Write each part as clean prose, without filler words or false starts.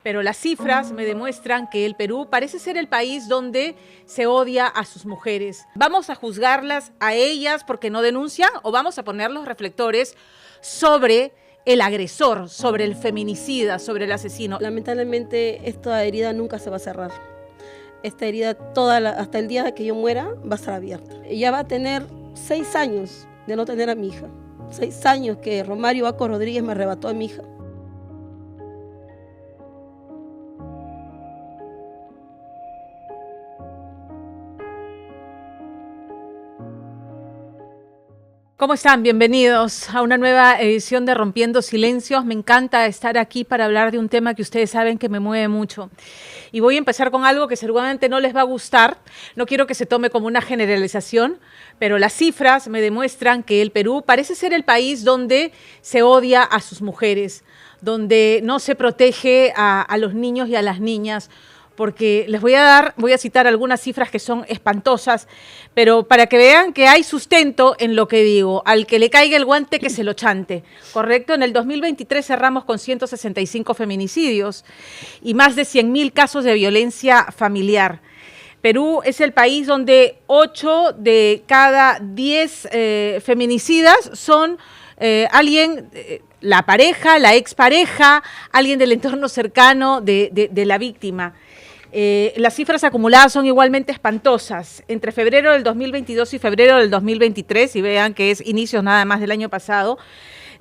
Pero las cifras me demuestran que el Perú parece ser el país donde se odia a sus mujeres. ¿Vamos a juzgarlas a ellas porque no denuncian o vamos a poner los reflectores sobre el agresor, sobre el feminicida, sobre el asesino? Lamentablemente esta herida nunca se va a cerrar. Esta herida hasta el día que yo muera va a estar abierta. Ella va a tener 6 años de no tener a mi hija. 6 años que Romario Baco Rodríguez me arrebató a mi hija. ¿Cómo están? Bienvenidos a una nueva edición de Rompiendo Silencios. Me encanta estar aquí para hablar de un tema que ustedes saben que me mueve mucho. Y voy a empezar con algo que seguramente no les va a gustar. No quiero que se tome como una generalización, pero las cifras me demuestran que el Perú parece ser el país donde se odia a sus mujeres, donde no se protege a los niños y a las niñas, porque les voy a citar algunas cifras que son espantosas, pero para que vean que hay sustento en lo que digo. Al que le caiga el guante, que se lo chante, ¿correcto? En el 2023 cerramos con 165 feminicidios y más de 100.000 casos de violencia familiar. Perú es el país donde 8 de cada 10 feminicidas son alguien, la pareja, la expareja, alguien del entorno cercano de la víctima. Las cifras acumuladas son igualmente espantosas. Entre febrero del 2022 y febrero del 2023, y vean que es inicios nada más del año pasado,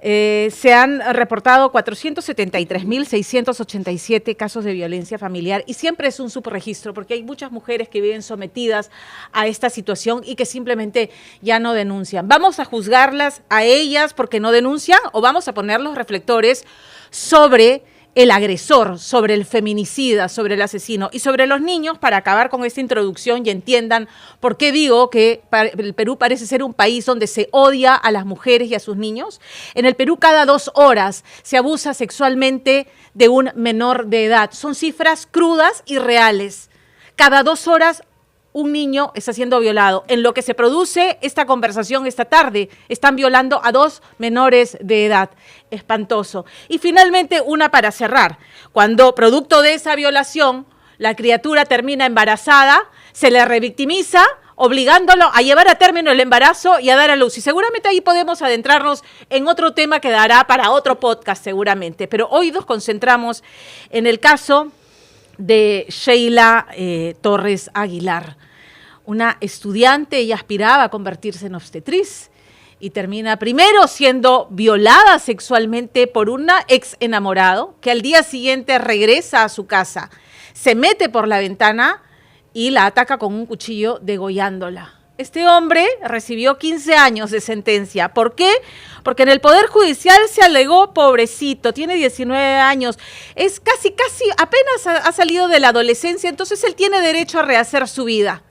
se han reportado 473.687 casos de violencia familiar, y siempre es un subregistro porque hay muchas mujeres que viven sometidas a esta situación y que simplemente ya no denuncian. ¿Vamos a juzgarlas a ellas porque no denuncian o vamos a poner los reflectores sobre el agresor, sobre el feminicida, sobre el asesino y sobre los niños, para acabar con esta introducción y entiendan por qué digo que el Perú parece ser un país donde se odia a las mujeres y a sus niños? En el Perú cada 2 horas se abusa sexualmente de un menor de edad. Son cifras crudas y reales. Cada 2 horas un niño está siendo violado. En lo que se produce esta conversación esta tarde, están violando a 2 menores de edad. Espantoso. Y finalmente, una para cerrar. Cuando, producto de esa violación, la criatura termina embarazada, se le revictimiza, obligándolo a llevar a término el embarazo y a dar a luz. Y seguramente ahí podemos adentrarnos en otro tema que dará para otro podcast seguramente. Pero hoy nos concentramos en el caso de Sheila Torres Aguilar, una estudiante. Ella aspiraba a convertirse en obstetriz y termina primero siendo violada sexualmente por un ex enamorado, que al día siguiente regresa a su casa, se mete por la ventana y la ataca con un cuchillo, degollándola. Este hombre recibió 15 años de sentencia. ¿Por qué? Porque en el Poder Judicial se alegó, pobrecito, tiene 19 años, es casi, apenas ha salido de la adolescencia, entonces él tiene derecho a rehacer su vida.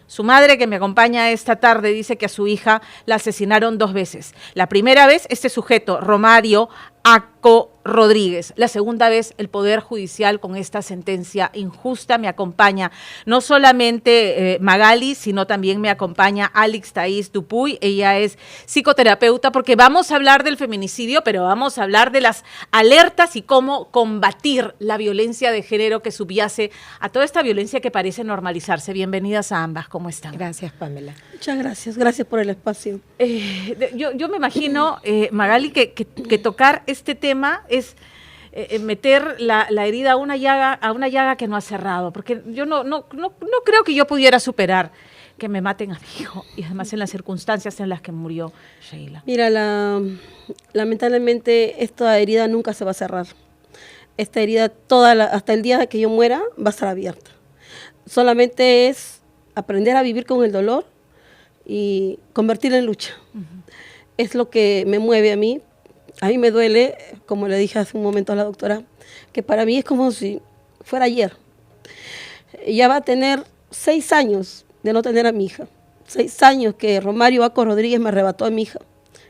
Su madre, que me acompaña esta tarde, dice que a su hija la asesinaron 2 veces. La primera vez, este sujeto, Romario Baco Rodríguez. La segunda vez, el Poder Judicial con esta sentencia injusta. Me acompaña no solamente Magali, sino también me acompaña Alix Thais Dupuy. Ella es psicoterapeuta, porque vamos a hablar del feminicidio, pero vamos a hablar de las alertas y cómo combatir la violencia de género que subyace a toda esta violencia que parece normalizarse. Bienvenidas a ambas. ¿Cómo están? Gracias, Pamela. Muchas gracias. Gracias por el espacio. Yo me imagino, Magali, que tocar este tema es meter la herida a una llaga que no ha cerrado, porque yo no creo que yo pudiera superar que me maten a mi hijo, y además en las circunstancias en las que murió Sheila. Mira, lamentablemente esta herida nunca se va a cerrar. Esta herida hasta el día que yo muera va a estar abierta. Solamente es aprender a vivir con el dolor y convertirla en lucha. Es lo que me mueve a mí. A mí me duele, como le dije hace un momento a la doctora, que para mí es como si fuera ayer. Ella va a tener 6 años de no tener a mi hija. 6 años que Romario Baco Rodríguez me arrebató a mi hija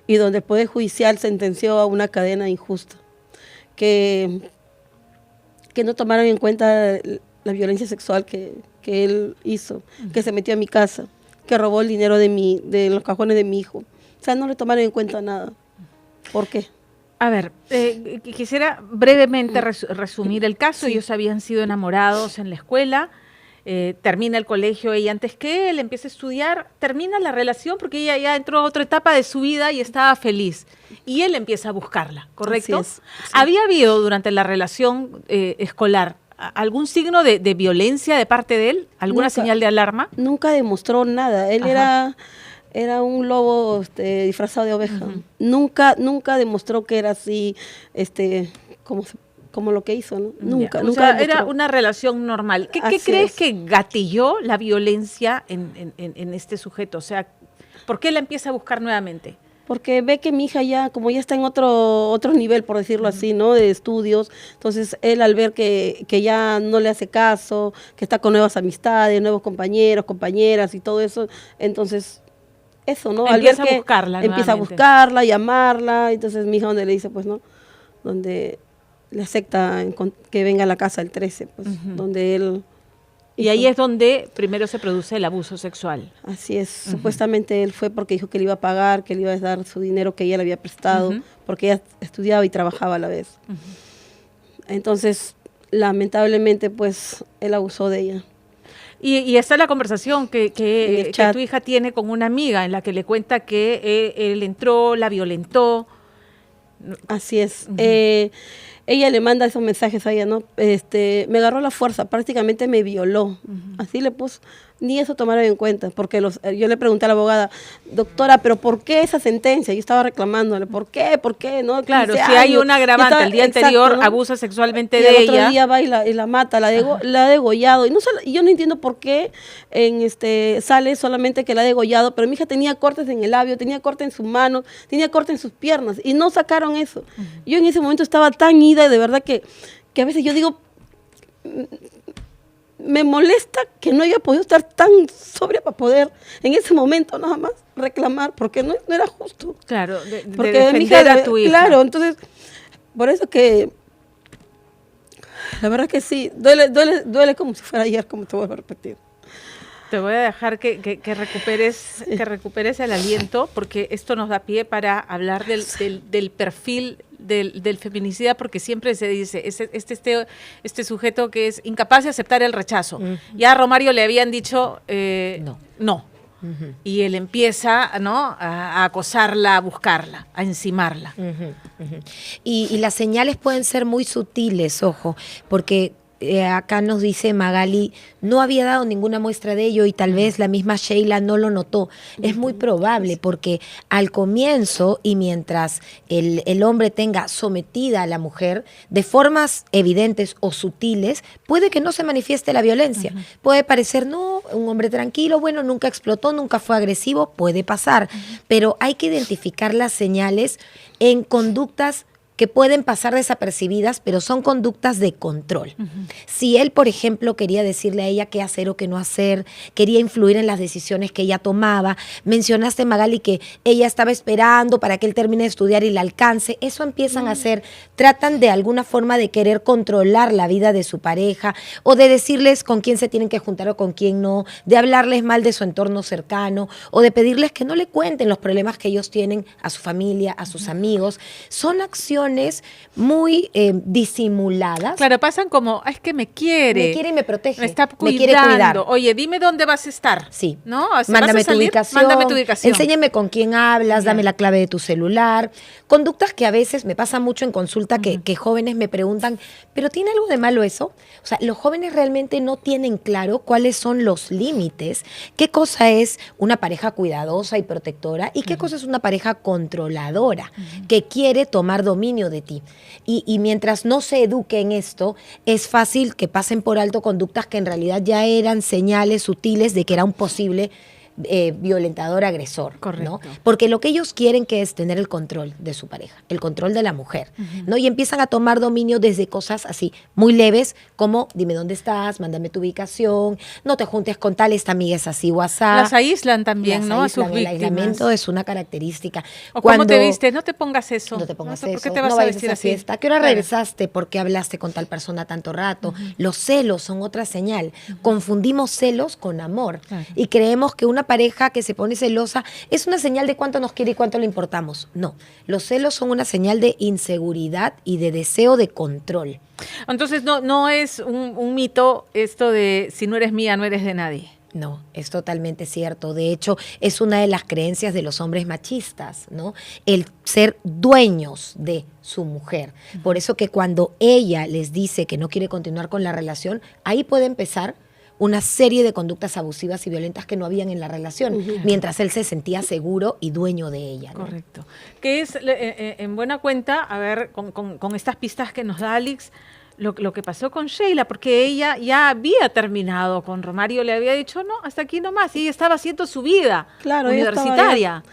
y donde el Poder Judicial sentenció a una cadena injusta. Que no tomaron en cuenta la violencia sexual que él hizo, que se metió a mi casa, que robó el dinero de los cajones de mi hijo. O sea, no le tomaron en cuenta nada. ¿Por qué? A ver, quisiera brevemente resumir el caso. Sí. Ellos habían sido enamorados en la escuela, termina el colegio ella antes que él, empieza a estudiar, termina la relación porque ella ya entró a otra etapa de su vida y estaba feliz. Y él empieza a buscarla, ¿correcto? Así es, sí. ¿Había habido durante la relación escolar algún signo de violencia de parte de él? ¿Alguna señal de alarma? Nunca demostró nada. Él era un lobo disfrazado de oveja. Nunca demostró que era así, como lo que hizo, ¿no? Nunca era una relación normal. ¿Qué crees que gatilló la violencia en este sujeto? O sea, ¿por qué la empieza a buscar nuevamente? Porque ve que mi hija ya está en otro nivel, por decirlo así, ¿no? De estudios. Entonces, él al ver que ya no le hace caso, que está con nuevas amistades, nuevos compañeros, compañeras y todo eso, entonces eso, ¿no? Empieza a buscarla. Empieza a buscarla, llamarla. Entonces mi hija donde le dice, pues, ¿no? Donde le acepta que venga a la casa el 13, pues, donde él... Y ahí es donde primero se produce el abuso sexual. Así es. Supuestamente él fue porque dijo que le iba a pagar, que le iba a dar su dinero que ella le había prestado, porque ella estudiaba y trabajaba a la vez. Entonces, lamentablemente, pues, él abusó de ella. Y esta es la conversación que tu hija tiene con una amiga en la que le cuenta que él entró, la violentó. Así es. Ella le manda esos mensajes a ella, ¿no? Me agarró la fuerza, prácticamente me violó. Así le puso. Ni eso tomaron en cuenta, porque yo le pregunté a la abogada, doctora, ¿pero por qué esa sentencia? Yo estaba reclamándole, ¿por qué? ¿Por qué? ¿No? Claro, si hay un agravante, el día anterior abusa sexualmente de ella. Y el otro día va y la mata, la ha degollado. Y yo no entiendo por qué sale solamente que la ha degollado, pero mi hija tenía cortes en el labio, tenía corte en sus manos, tenía corte en sus piernas, y no sacaron eso. Yo en ese momento estaba tan ida, de verdad que a veces yo digo... Me molesta que no haya podido estar tan sobria para poder en ese momento nada más reclamar, porque no era justo. Claro, de defender mi hija, a tu hija. Claro, entonces, por eso que, la verdad que sí, duele como si fuera ayer, como te vuelvo a repetir. Te voy a dejar que recuperes el aliento, porque esto nos da pie para hablar del perfil del feminicida, porque siempre se dice, este sujeto que es incapaz de aceptar el rechazo. Ya a Romario le habían dicho no. Y él empieza, ¿no?, a acosarla, a buscarla, a encimarla. Y las señales pueden ser muy sutiles, ojo, porque... acá nos dice Magali, no había dado ninguna muestra de ello y tal vez la misma Sheila no lo notó. Es muy probable porque al comienzo y mientras el hombre tenga sometida a la mujer de formas evidentes o sutiles, puede que no se manifieste la violencia. Puede parecer, no, un hombre tranquilo, bueno, nunca explotó, nunca fue agresivo, puede pasar. Pero hay que identificar las señales en conductas que pueden pasar desapercibidas, pero son conductas de control. Si él, por ejemplo, quería decirle a ella qué hacer o qué no hacer, quería influir en las decisiones que ella tomaba, mencionaste, Magali, que ella estaba esperando para que él termine de estudiar y la alcance, eso empiezan a hacer, tratan de alguna forma de querer controlar la vida de su pareja o de decirles con quién se tienen que juntar o con quién no, de hablarles mal de su entorno cercano o de pedirles que no le cuenten los problemas que ellos tienen a su familia, a sus amigos. Son acciones muy disimuladas. Claro, pasan como, es que me quiere y me protege. Me está cuidando. Me quiere cuidar. Oye, dime dónde vas a estar. Sí. ¿No? Mándame tu ubicación. Mándame tu ubicación. Enséñame con quién hablas, dame la clave de tu celular. Conductas que a veces me pasa mucho en consulta que jóvenes me preguntan, ¿pero tiene algo de malo eso? O sea, los jóvenes realmente no tienen claro cuáles son los límites, qué cosa es una pareja cuidadosa y protectora y qué cosa es una pareja controladora que quiere tomar dominio de ti. Y mientras no se eduque en esto, es fácil que pasen por alto conductas que en realidad ya eran señales sutiles de que era un posible violentador, agresor. Correcto. ¿No? Porque lo que ellos quieren que es tener el control de su pareja, el control de la mujer, ¿no? Y empiezan a tomar dominio desde cosas así, muy leves, como dime dónde estás, mándame tu ubicación, no te juntes con tal, esta amiga es así, WhatsApp. Las aíslan también, ¿no? Aíslan, a sus víctimas. El aislamiento es una característica. O cómo te viste, no te pongas eso. No te pongas ¿Por eso, qué te vas no a vayas vestir a esa así? fiesta. ¿A qué hora regresaste? ¿Por qué hablaste con tal persona tanto rato? Los celos son otra señal. Confundimos celos con amor y creemos que una pareja que se pone celosa es una señal de cuánto nos quiere y cuánto le importamos. No, los celos son una señal de inseguridad y de deseo de control. Entonces no es un mito esto de si no eres mía, no eres de nadie. No, es totalmente cierto. De hecho, es una de las creencias de los hombres machistas, ¿no? El ser dueños de su mujer. Por eso que cuando ella les dice que no quiere continuar con la relación, ahí puede empezar una serie de conductas abusivas y violentas que no habían en la relación, mientras él se sentía seguro y dueño de ella, ¿no? Correcto. Que es, en buena cuenta, a ver, con estas pistas que nos da Alex, lo que pasó con Sheila, porque ella ya había terminado con Romario, le había dicho, no, hasta aquí nomás, y ella estaba haciendo su vida universitaria.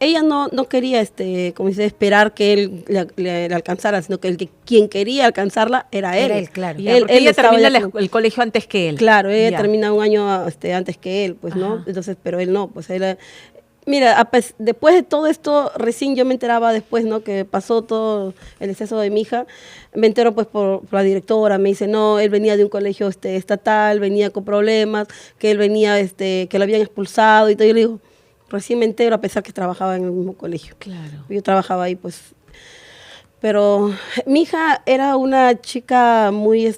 Ella no quería, como dice, esperar que él le alcanzara, sino que quien quería alcanzarla era él. Era él, claro. Ella termina el colegio antes que él. Claro, ella termina un año antes que él, pues, ¿no? Entonces, pero él no, pues él... Mira, después de todo esto, recién yo me enteraba después, ¿no? Que pasó todo el exceso de mi hija. Me entero pues por la directora, me dice, no, él venía de un colegio estatal, venía con problemas, que él venía, que lo habían expulsado y todo. Yo le digo, recién me entero a pesar que trabajaba en el mismo colegio. Claro. Yo trabajaba ahí, pues. Pero mi hija era una chica muy,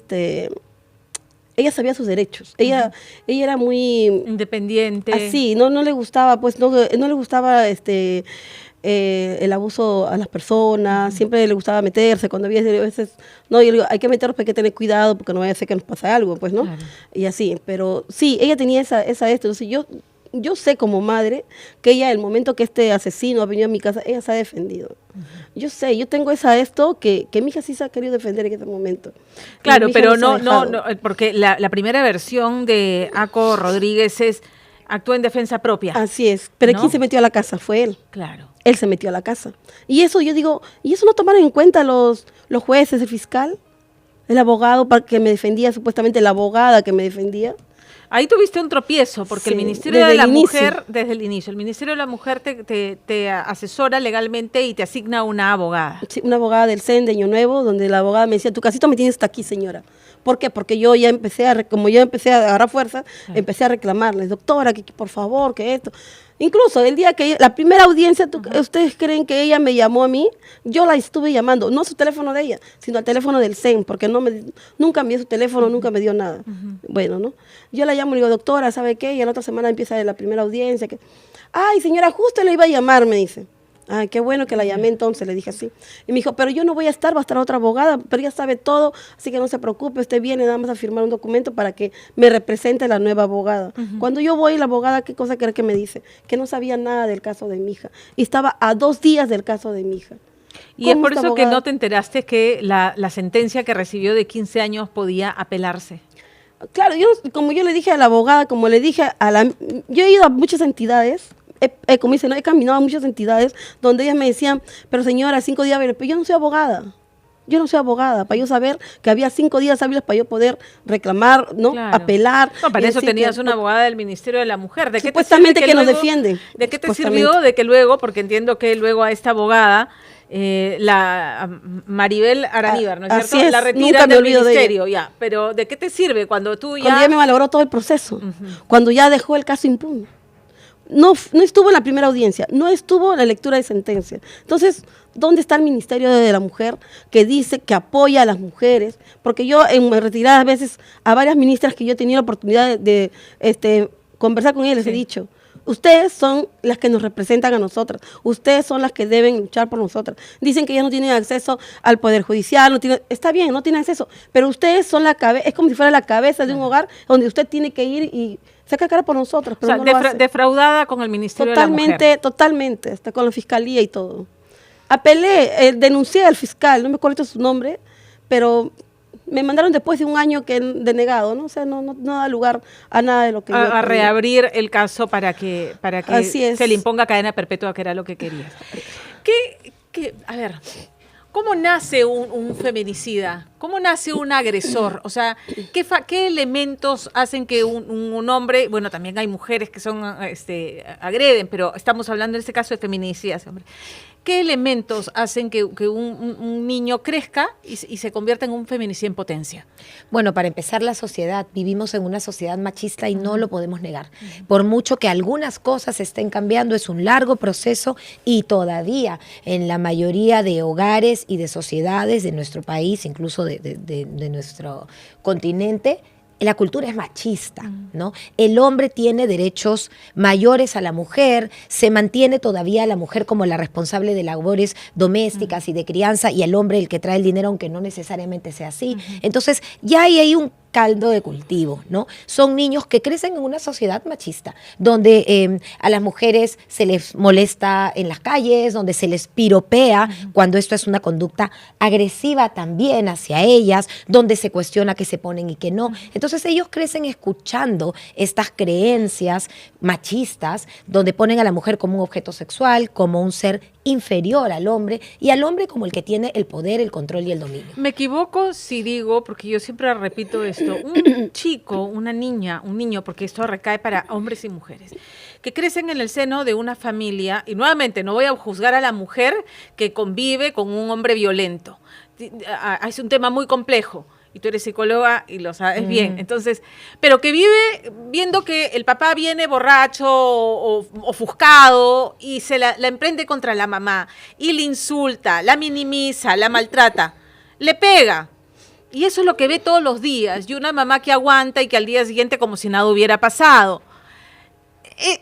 ella sabía sus derechos. Ella era muy independiente. Así, no le gustaba, pues, no le gustaba el abuso a las personas, siempre le gustaba meterse, cuando había veces, no, yo le digo, hay que meternos, pero hay que tener cuidado, porque no vaya a ser que nos pase algo, pues, ¿no? Claro. Y así, pero sí, ella tenía entonces yo sé como madre que ella, el momento que este asesino ha venido a mi casa, ella se ha defendido. Yo sé, yo tengo que mi hija sí se ha querido defender en ese momento. Claro, pero no, porque la primera versión de Aco Rodríguez es actuó en defensa propia. Así es, pero ¿no? ¿quién se metió a la casa? Fue él. Claro. Él se metió a la casa. Y eso yo digo, ¿y eso no tomaron en cuenta los jueces, el fiscal, el abogado para que me defendía, supuestamente la abogada que me defendía? Ahí tuviste un tropiezo, porque Sí, el Ministerio de la Mujer, desde el inicio, el Ministerio de la Mujer te asesora legalmente y te asigna una abogada. Sí, una abogada del CEN de Año Nuevo, donde la abogada me decía, tu casito me tienes hasta aquí, señora. ¿Por qué? Porque yo ya como yo empecé a agarrar fuerza, empecé a reclamarles, doctora, que por favor, que esto. Incluso el día que la primera audiencia, ¿ustedes creen que ella me llamó a mí? Yo la estuve llamando, no su teléfono de ella, sino al teléfono del CEN, porque nunca me dio su teléfono, nunca me dio nada. Bueno, ¿no? Yo la llamo y le digo, doctora, ¿sabe qué? Y la otra semana empieza la primera audiencia. Ay, señora, justo le iba a llamar, me dice. Ay, qué bueno que la llamé entonces, le dije así. Y me dijo, pero yo no voy a estar, va a estar otra abogada, pero ella sabe todo, así que no se preocupe, usted viene nada más a firmar un documento para que me represente la nueva abogada. Cuando yo voy, la abogada, ¿qué cosa cree que me dice? Que no sabía nada del caso de mi hija. Y estaba a 2 días del caso de mi hija. Y es por eso que no te enteraste que la sentencia que recibió de 15 años podía apelarse. Claro, como yo le dije a la abogada, como le dije yo he ido a muchas entidades, como dicen, he caminado a muchas entidades donde ellas me decían, pero señora, 5 días hábiles, pero yo no soy abogada. Yo no soy abogada, para yo saber que había 5 días hábiles para yo poder reclamar, ¿no? Claro. Apelar. No, para eso tenías una abogada del Ministerio de la Mujer. ¿De qué te supuestamente sirve que nos defiende. ¿De qué te sirvió de que luego, porque entiendo que luego a esta abogada, la Maribel Araníbar, ¿no es cierto? Es, la retiran del ministerio, de ya. Pero ¿de qué te sirve cuando tú ya...? Cuando ya me malogró todo el proceso, cuando ya dejó el caso impune. No estuvo en la primera audiencia, no estuvo en la lectura de sentencia. Entonces, ¿dónde está el Ministerio de la Mujer que dice que apoya a las mujeres? Porque yo en retiradas veces a varias ministras que yo he tenido la oportunidad de conversar con ellas, les he dicho, ustedes son las que nos representan a nosotras, ustedes son las que deben luchar por nosotras. Dicen que ellas no tienen acceso al Poder Judicial, está bien, no tienen acceso, pero ustedes son la cabeza, es como si fuera la cabeza de un hogar donde usted tiene que ir y saca cara por nosotros. Pero o sea, no defraudada con el Ministerio de la Mujer. Totalmente, hasta con la Fiscalía y todo. Apelé, denuncié al fiscal, no me acuerdo su nombre, pero me mandaron después de un año denegado, ¿no? O sea, no da lugar a nada de lo que a reabrir el caso para que se le imponga cadena perpetua, que era lo que querías. A ver, ¿cómo nace un feminicida? ¿Cómo nace un agresor? O sea, ¿qué elementos hacen que un hombre, bueno, también hay mujeres que agreden, pero estamos hablando en este caso de feminicidas, hombre. ¿Qué elementos hacen que un niño crezca y se convierta en un feminicida en potencia? Bueno, para empezar, la sociedad. Vivimos en una sociedad machista y no lo podemos negar. Por mucho que algunas cosas estén cambiando, es un largo proceso y todavía en la mayoría de hogares y de sociedades de nuestro país, incluso de nuestro continente, la cultura es machista, ¿no? El hombre tiene derechos mayores a la mujer, se mantiene todavía a la mujer como la responsable de labores domésticas y de crianza, y el hombre el que trae el dinero, aunque no necesariamente sea así. Entonces, ya hay ahí un caldo de cultivo, ¿no? Son niños que crecen en una sociedad machista, donde a las mujeres se les molesta en las calles, donde se les piropea cuando esto es una conducta agresiva también hacia ellas, donde se cuestiona qué se ponen y qué no. Entonces ellos crecen escuchando estas creencias machistas, donde ponen a la mujer como un objeto sexual, como un ser inferior al hombre, y al hombre como el que tiene el poder, el control y el dominio. Me equivoco si digo, porque yo siempre repito esto, un chico, una niña, un niño, porque esto recae para hombres y mujeres, que crecen en el seno de una familia, y nuevamente no voy a juzgar a la mujer que convive con un hombre violento, es un tema muy complejo, y tú eres psicóloga y lo sabes bien, entonces, pero que vive viendo que el papá viene borracho o ofuscado y se la emprende contra la mamá y le insulta, la minimiza, la maltrata, le pega. Y eso es lo que ve todos los días, y una mamá que aguanta y que al día siguiente como si nada hubiera pasado.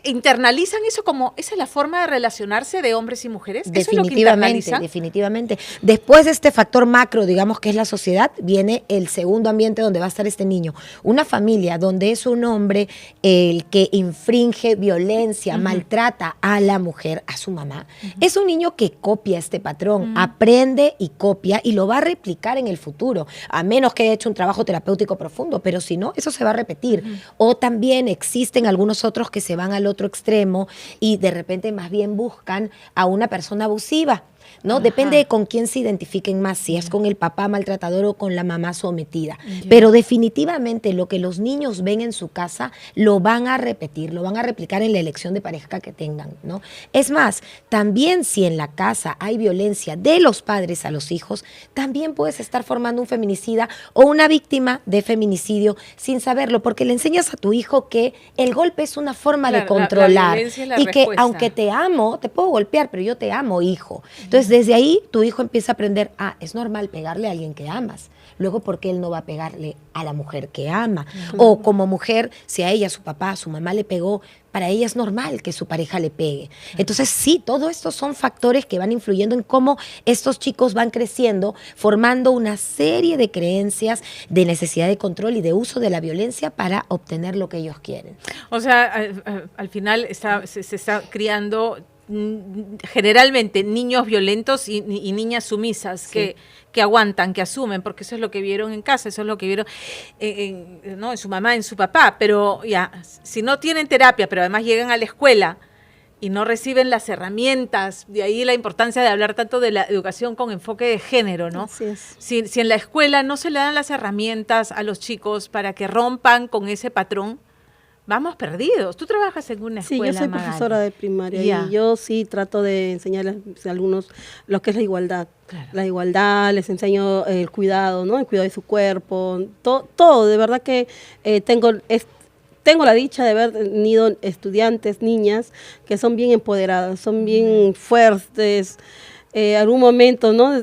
¿Internalizan eso como esa es la forma de relacionarse de hombres y mujeres? ¿Eso es lo que internalizan? Definitivamente. Después de este factor macro, digamos que es la sociedad, viene el segundo ambiente donde va a estar este niño. Una familia donde es un hombre el que infringe violencia, maltrata a la mujer, a su mamá. Es un niño que copia este patrón, aprende y copia y lo va a replicar en el futuro, a menos que haya hecho un trabajo terapéutico profundo, pero si no, eso se va a repetir. O también existen algunos otros que se van al otro extremo y de repente más bien buscan a una persona abusiva, ¿no? Depende de con quién se identifiquen más, si es con el papá maltratador o con la mamá sometida. Pero definitivamente lo que los niños ven en su casa lo van a repetir, lo van a replicar en la elección de pareja que tengan, ¿no? Es más, también si en la casa hay violencia de los padres a los hijos, también puedes estar formando un feminicida o una víctima de feminicidio sin saberlo, porque le enseñas a tu hijo que el golpe es una forma de controlar la violencia es la y respuesta. que aunque te amo, te puedo golpear, pero yo te amo, hijo. Entonces, desde ahí tu hijo empieza a aprender, es normal pegarle a alguien que amas. Luego, ¿por qué él no va a pegarle a la mujer que ama? O como mujer, si a ella, su papá, su mamá le pegó, para ella es normal que su pareja le pegue. Entonces, sí, todo esto son factores que van influyendo en cómo estos chicos van creciendo, formando una serie de creencias de necesidad de control y de uso de la violencia para obtener lo que ellos quieren. O sea, al final se está criando generalmente niños violentos y niñas sumisas que aguantan, que asumen, porque eso es lo que vieron en casa, eso es lo que vieron ¿no? En su mamá, en su papá, pero ya, si no tienen terapia, pero además llegan a la escuela y no reciben las herramientas, de ahí la importancia de hablar tanto de la educación con enfoque de género, ¿no? Así es. Si en la escuela no se le dan las herramientas a los chicos para que rompan con ese patrón, vamos perdidos. Tú trabajas en una escuela, Sí, yo soy Magali. profesora de primaria y yo sí trato de enseñarles a algunos lo que es la igualdad. Claro. La igualdad, les enseño el cuidado, ¿no? El cuidado de su cuerpo, todo. De verdad que tengo la dicha de haber tenido estudiantes, niñas, que son bien empoderadas, son bien fuertes. Algún momento, ¿no?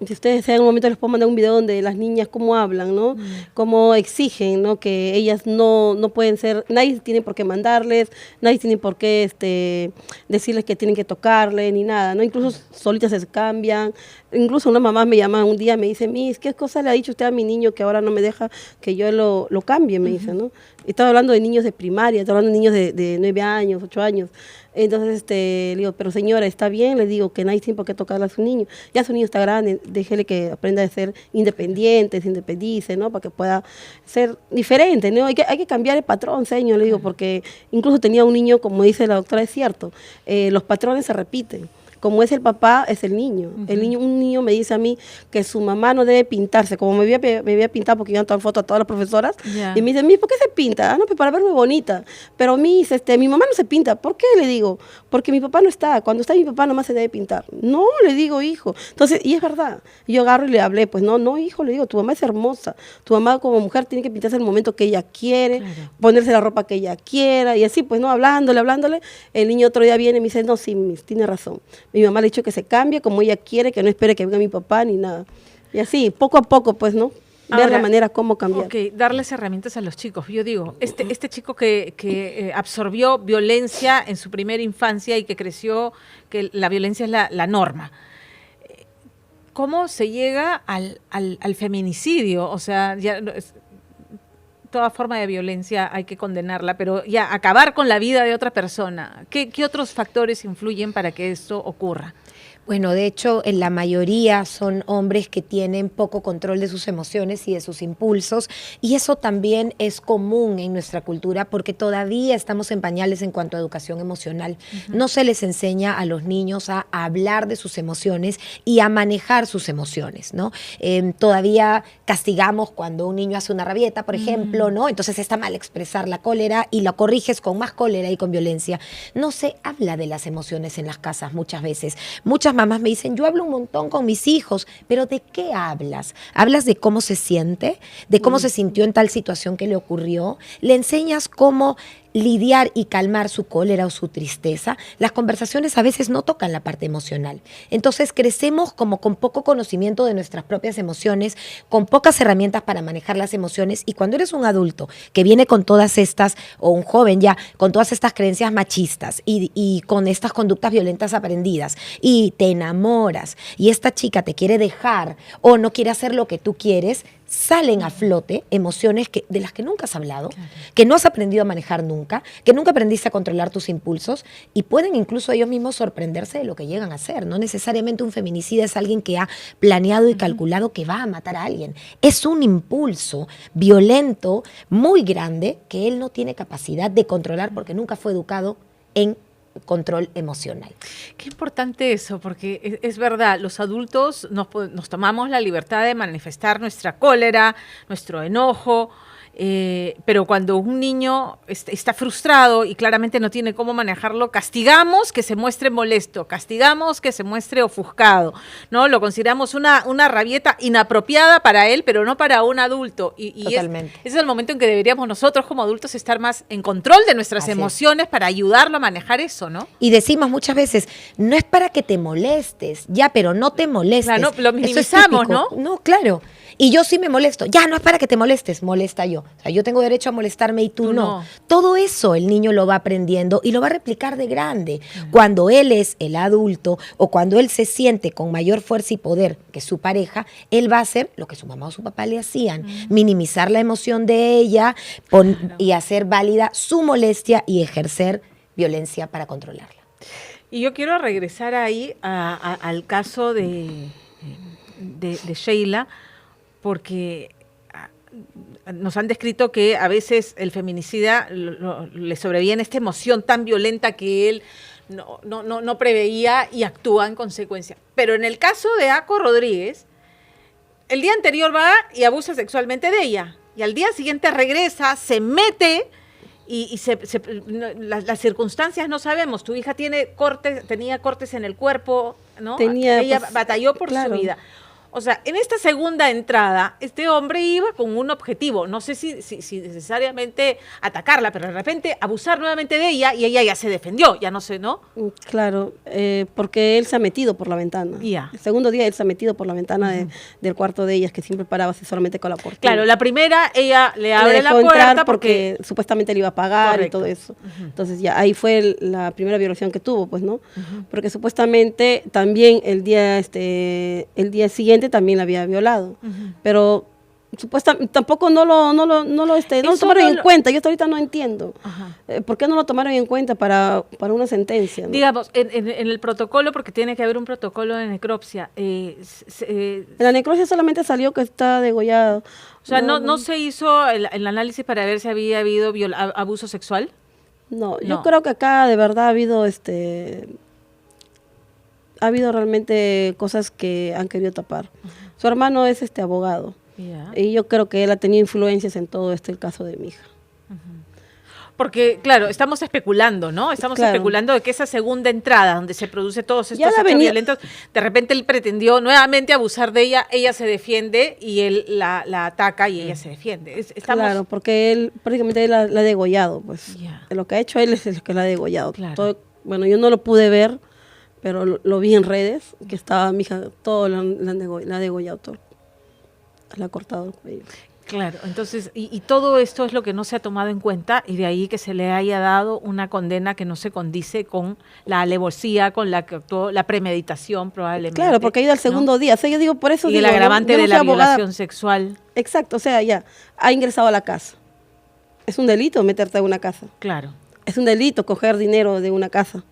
Si ustedes desean, un momento les puedo mandar un video donde las niñas cómo hablan, ¿no? Cómo exigen, ¿no? Que ellas no pueden ser, nadie tiene por qué mandarles, nadie tiene por qué decirles que tienen que tocarle ni nada, ¿no? Incluso solitas se cambian. Incluso una mamá me llama un día, me dice, Miss, ¿qué cosa le ha dicho usted a mi niño que ahora no me deja que yo lo cambie? Me dice, ¿no? Y estaba hablando de niños de primaria, estaba hablando de niños de 9 años, 8 años. Entonces, le digo, pero señora, ¿está bien? Le digo que nadie tiene por qué tocarle a su niño. Ya su niño está grande, déjele que aprenda a ser independiente, se independice, ¿no? Para que pueda ser diferente, ¿no? Hay que cambiar el patrón, señor, le digo, porque incluso tenía un niño, como dice la doctora, es cierto, los patrones se repiten. como es el papá, es el niño. Un niño me dice a mí que su mamá no debe pintarse, como me había pintado porque iban a tomar fotos a todas las profesoras, y me dice, Miss, ¿por qué se pinta? No, pues para verme bonita. Pero Miss, mi mamá no se pinta. ¿Por qué? Le digo, porque mi papá no está. Cuando está mi papá nomás se debe pintar. No, le digo, hijo. Entonces, y es verdad. Yo agarro y le hablé, pues no, hijo, le digo, tu mamá es hermosa. Tu mamá como mujer tiene que pintarse en el momento que ella quiere, ponerse la ropa que ella quiera, y así, pues no, hablándole. El niño otro día viene y me dice, no, sí, Miss, tiene razón. Mi mamá le ha dicho que se cambie como ella quiere, que no espere que venga mi papá ni nada. Y así, poco a poco, pues, ¿no? Ver Ahora, la manera cómo cambiar. Ok, darles herramientas a los chicos. Yo digo, este chico que absorbió violencia en su primera infancia y que creció, que la violencia es la norma. ¿Cómo se llega al feminicidio? O sea, ya toda forma de violencia hay que condenarla, pero ya acabar con la vida de otra persona. ¿Qué otros factores influyen para que esto ocurra? Bueno, de hecho, en la mayoría son hombres que tienen poco control de sus emociones y de sus impulsos, y eso también es común en nuestra cultura porque todavía estamos en pañales en cuanto a educación emocional. No se les enseña a los niños a hablar de sus emociones y a manejar sus emociones, ¿no? Todavía castigamos cuando un niño hace una rabieta, por ejemplo, ¿no? Entonces está mal expresar la cólera y la corriges con más cólera y con violencia. No se habla de las emociones en las casas muchas veces. Muchas mamás me dicen, yo hablo un montón con mis hijos, pero ¿de qué hablas? ¿Hablas de cómo se siente? ¿De cómo se sintió en tal situación que le ocurrió? ¿Le enseñas cómo lidiar y calmar su cólera o su tristeza? Las conversaciones a veces no tocan la parte emocional. Entonces crecemos como con poco conocimiento de nuestras propias emociones, con pocas herramientas para manejar las emociones, y cuando eres un adulto que viene con todas estas, o un joven ya, con todas estas creencias machistas y con estas conductas violentas aprendidas, y te enamoras, y esta chica te quiere dejar o no quiere hacer lo que tú quieres, salen a flote emociones de las que nunca has hablado, que no has aprendido a manejar nunca, que nunca aprendiste a controlar tus impulsos, y pueden incluso ellos mismos sorprenderse de lo que llegan a hacer. No necesariamente un feminicida es alguien que ha planeado y calculado que va a matar a alguien. Es un impulso violento muy grande que él no tiene capacidad de controlar porque nunca fue educado en control emocional. Qué importante eso, porque es verdad, los adultos nos tomamos la libertad de manifestar nuestra cólera, nuestro enojo, pero cuando un niño está frustrado y claramente no tiene cómo manejarlo, castigamos que se muestre molesto, castigamos que se muestre ofuscado, ¿no? Lo consideramos una rabieta inapropiada para él, pero no para un adulto. Totalmente. Ese es el momento en que deberíamos nosotros como adultos estar más en control de nuestras emociones para ayudarlo a manejar eso, ¿no? Y decimos muchas veces, no es para que te molestes, ya, pero no te molestes. Claro, lo minimizamos, ¿no? No, claro. Y yo sí me molesto. Ya, no es para que te molestes, molesta yo. O sea, yo tengo derecho a molestarme y tú no. Todo eso el niño lo va aprendiendo y lo va a replicar de grande. Cuando él es el adulto o cuando él se siente con mayor fuerza y poder que su pareja, él va a hacer lo que su mamá o su papá le hacían. Minimizar la emoción de ella y hacer válida su molestia y ejercer violencia para controlarla. Y yo quiero regresar ahí al caso de Sheila, porque nos han descrito que a veces el feminicida le sobreviene esta emoción tan violenta que él no preveía y actúa en consecuencia. Pero en el caso de Ako Rodríguez, el día anterior va y abusa sexualmente de ella, y al día siguiente regresa, se mete y las circunstancias no sabemos. Tu hija tenía cortes en el cuerpo, ¿no? Ella batalló por su vida. O sea, en esta segunda entrada, este hombre iba con un objetivo, no sé si necesariamente atacarla, pero de repente abusar nuevamente de ella, y ella ya se defendió, ya no sé, ¿no? Claro, porque él se ha metido por la ventana. El segundo día él se ha metido por la ventana del cuarto de ellas, que siempre paraba así solamente con la cortina. Claro, la primera, ella le abre la puerta porque supuestamente le iba a pagar y todo eso. Entonces ya ahí fue la primera violación que tuvo, pues, ¿no? Porque supuestamente también el día siguiente también la había violado, pero supuestamente tampoco no lo tomaron en cuenta. Yo hasta ahorita no entiendo por qué no lo tomaron en cuenta para una sentencia, ¿no? Digamos, en el protocolo, porque tiene que haber un protocolo de necropsia. En la necropsia solamente salió que está degollado. O sea, no se hizo el análisis para ver si había habido abuso sexual. No, yo creo que acá de verdad ha habido ha habido realmente cosas que han querido tapar. Su hermano es abogado. Ya. Y yo creo que él ha tenido influencias en todo el caso de mi hija. Porque, claro, estamos especulando, ¿no? Estamos Claro. especulando de que esa segunda entrada, donde se produce todos estos Ya la hechos venía- violentos, de repente él pretendió nuevamente abusar de ella se defiende y él la ataca y ella se defiende. Estamos... Claro, porque él prácticamente él la ha degollado, pues. Ya. Lo que ha hecho él es el que la ha degollado. Claro. Bueno, yo no lo pude ver, pero lo vi en redes, que estaba mi hija, todo la ha degollado, todo. La ha cortado el cuello. Claro, entonces, y todo esto es lo que no se ha tomado en cuenta y de ahí que se le haya dado una condena que no se condice con la alevosía, con la que actuó, la premeditación probablemente. Claro, porque ha ido al segundo ¿no? día. O sea, yo digo, por eso Y digo, el agravante yo no de soy la abogada. violación sexual. Exacto, o sea, ya, ha ingresado a la casa. Es un delito meterte a una casa. Claro. Es un delito coger dinero de una casa.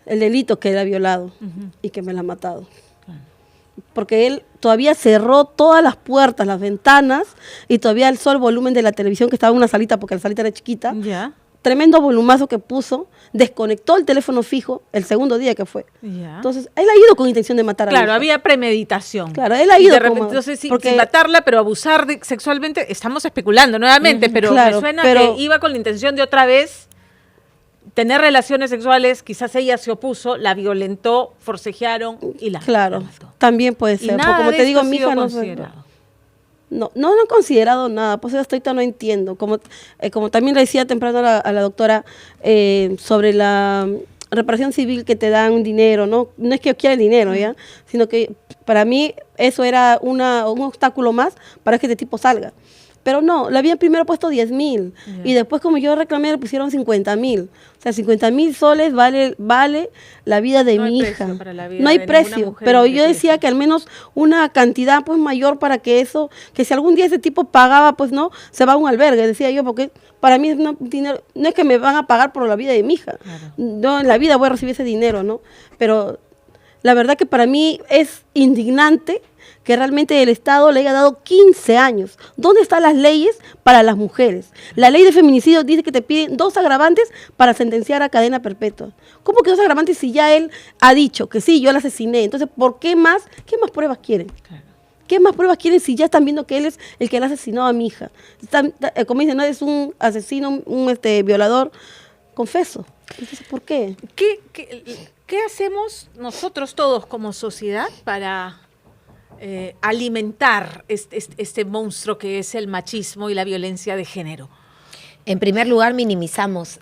El delito que él ha violado y que me la ha matado. Porque él todavía cerró todas las puertas, las ventanas, y todavía alzó el volumen de la televisión que estaba en una salita, porque la salita era chiquita. Ya. Tremendo volumazo que puso, desconectó el teléfono fijo el segundo día que fue. Ya. Entonces, él ha ido con intención de matar a mi Claro, hija. había premeditación. Claro, él ha Y ido de repente, como- entonces, porque- sin matarla, pero abusar sexualmente, estamos especulando nuevamente, pero claro, me suena pero- que iba con la intención de otra vez tener relaciones sexuales, quizás ella se opuso, la violentó, forcejearon y la Claro, mató. también puede Y ser. nada Como de te esto digo, ha mi sido hija no considerado. No han considerado nada, pues hasta ahorita no entiendo. Como también le decía temprano a la doctora sobre la reparación civil que te dan dinero, ¿no? No es que yo quiera el dinero, ¿ya? Sino que para mí eso era un obstáculo más para que este tipo salga. Pero no, le habían primero puesto 10,000 y después como yo reclamé le pusieron 50,000. O sea, 50,000 soles vale la vida de No hay mi precio hija. para la vida No hay de ninguna precio, mujer pero en yo decía riesgo. que al menos una cantidad pues mayor para que eso, que si algún día ese tipo pagaba, pues no, se va a un albergue, decía yo, porque para mí es dinero, no es que me van a pagar por la vida de mi hija. Claro. No, en la vida voy a recibir ese dinero, ¿no? Pero la verdad que para mí es indignante que realmente el Estado le haya dado 15 años. ¿Dónde están las leyes para las mujeres? La ley de feminicidio dice que te piden 2 agravantes para sentenciar a cadena perpetua. ¿Cómo que 2 agravantes si ya él ha dicho que sí, yo la asesiné? Entonces, qué más pruebas quieren? Claro. ¿Qué más pruebas quieren si ya están viendo que él es el que la ha asesinado a mi hija? Como dicen, no es un asesino, un violador, confeso. Entonces, ¿por qué? ¿Qué hacemos nosotros todos como sociedad para alimentar este monstruo que es el machismo y la violencia de género? En primer lugar, minimizamos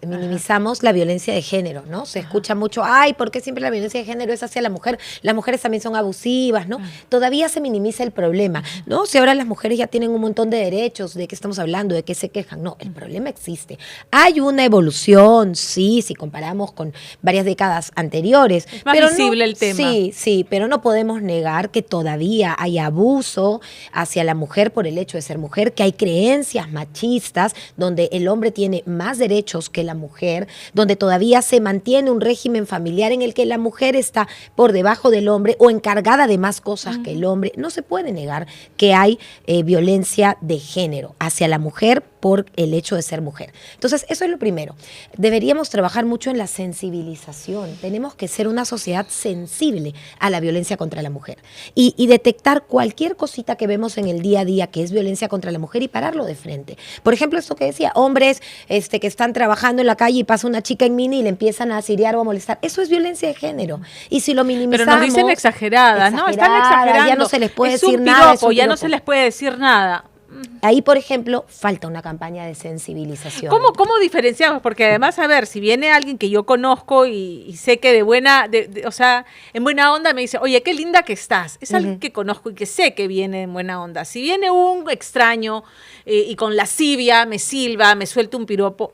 la violencia de género, ¿no? Se escucha mucho, ay, ¿por qué siempre la violencia de género es hacia la mujer? Las mujeres también son abusivas, ¿no? Todavía se minimiza el problema, ¿no? Si ahora las mujeres ya tienen un montón de derechos, ¿de qué estamos hablando? ¿De qué se quejan? No, el problema existe. Hay una evolución, sí, si comparamos con varias décadas anteriores. Es más visible el tema. Sí, pero no podemos negar que todavía hay abuso hacia la mujer por el hecho de ser mujer, que hay creencias machistas donde el hombre tiene más derechos que la mujer, donde todavía se mantiene un régimen familiar en el que la mujer está por debajo del hombre o encargada de más cosas que el hombre. No se puede negar que hay violencia de género hacia la mujer por el hecho de ser mujer. Entonces, eso es lo primero. Deberíamos trabajar mucho en la sensibilización. Tenemos que ser una sociedad sensible a la violencia contra la mujer y detectar cualquier cosita que vemos en el día a día que es violencia contra la mujer y pararlo de frente. Por ejemplo, esto que decía, hombres que están trabajando en la calle y pasa una chica en mini y le empiezan a asiriar o a molestar. Eso es violencia de género. Y si lo minimizamos... Pero nos dicen exageradas, ¿no? Están exagerando. Ya no se les puede Es un decir nada. piropo, ya no se les puede decir nada. Ahí, por ejemplo, falta una campaña de sensibilización. ¿Cómo diferenciamos? Porque además, a ver, si viene alguien que yo conozco y sé que o sea, en buena onda me dice, oye, qué linda que estás. Es alguien que conozco y que sé que viene en buena onda. Si viene un extraño y con lascivia me silba, me suelta un piropo,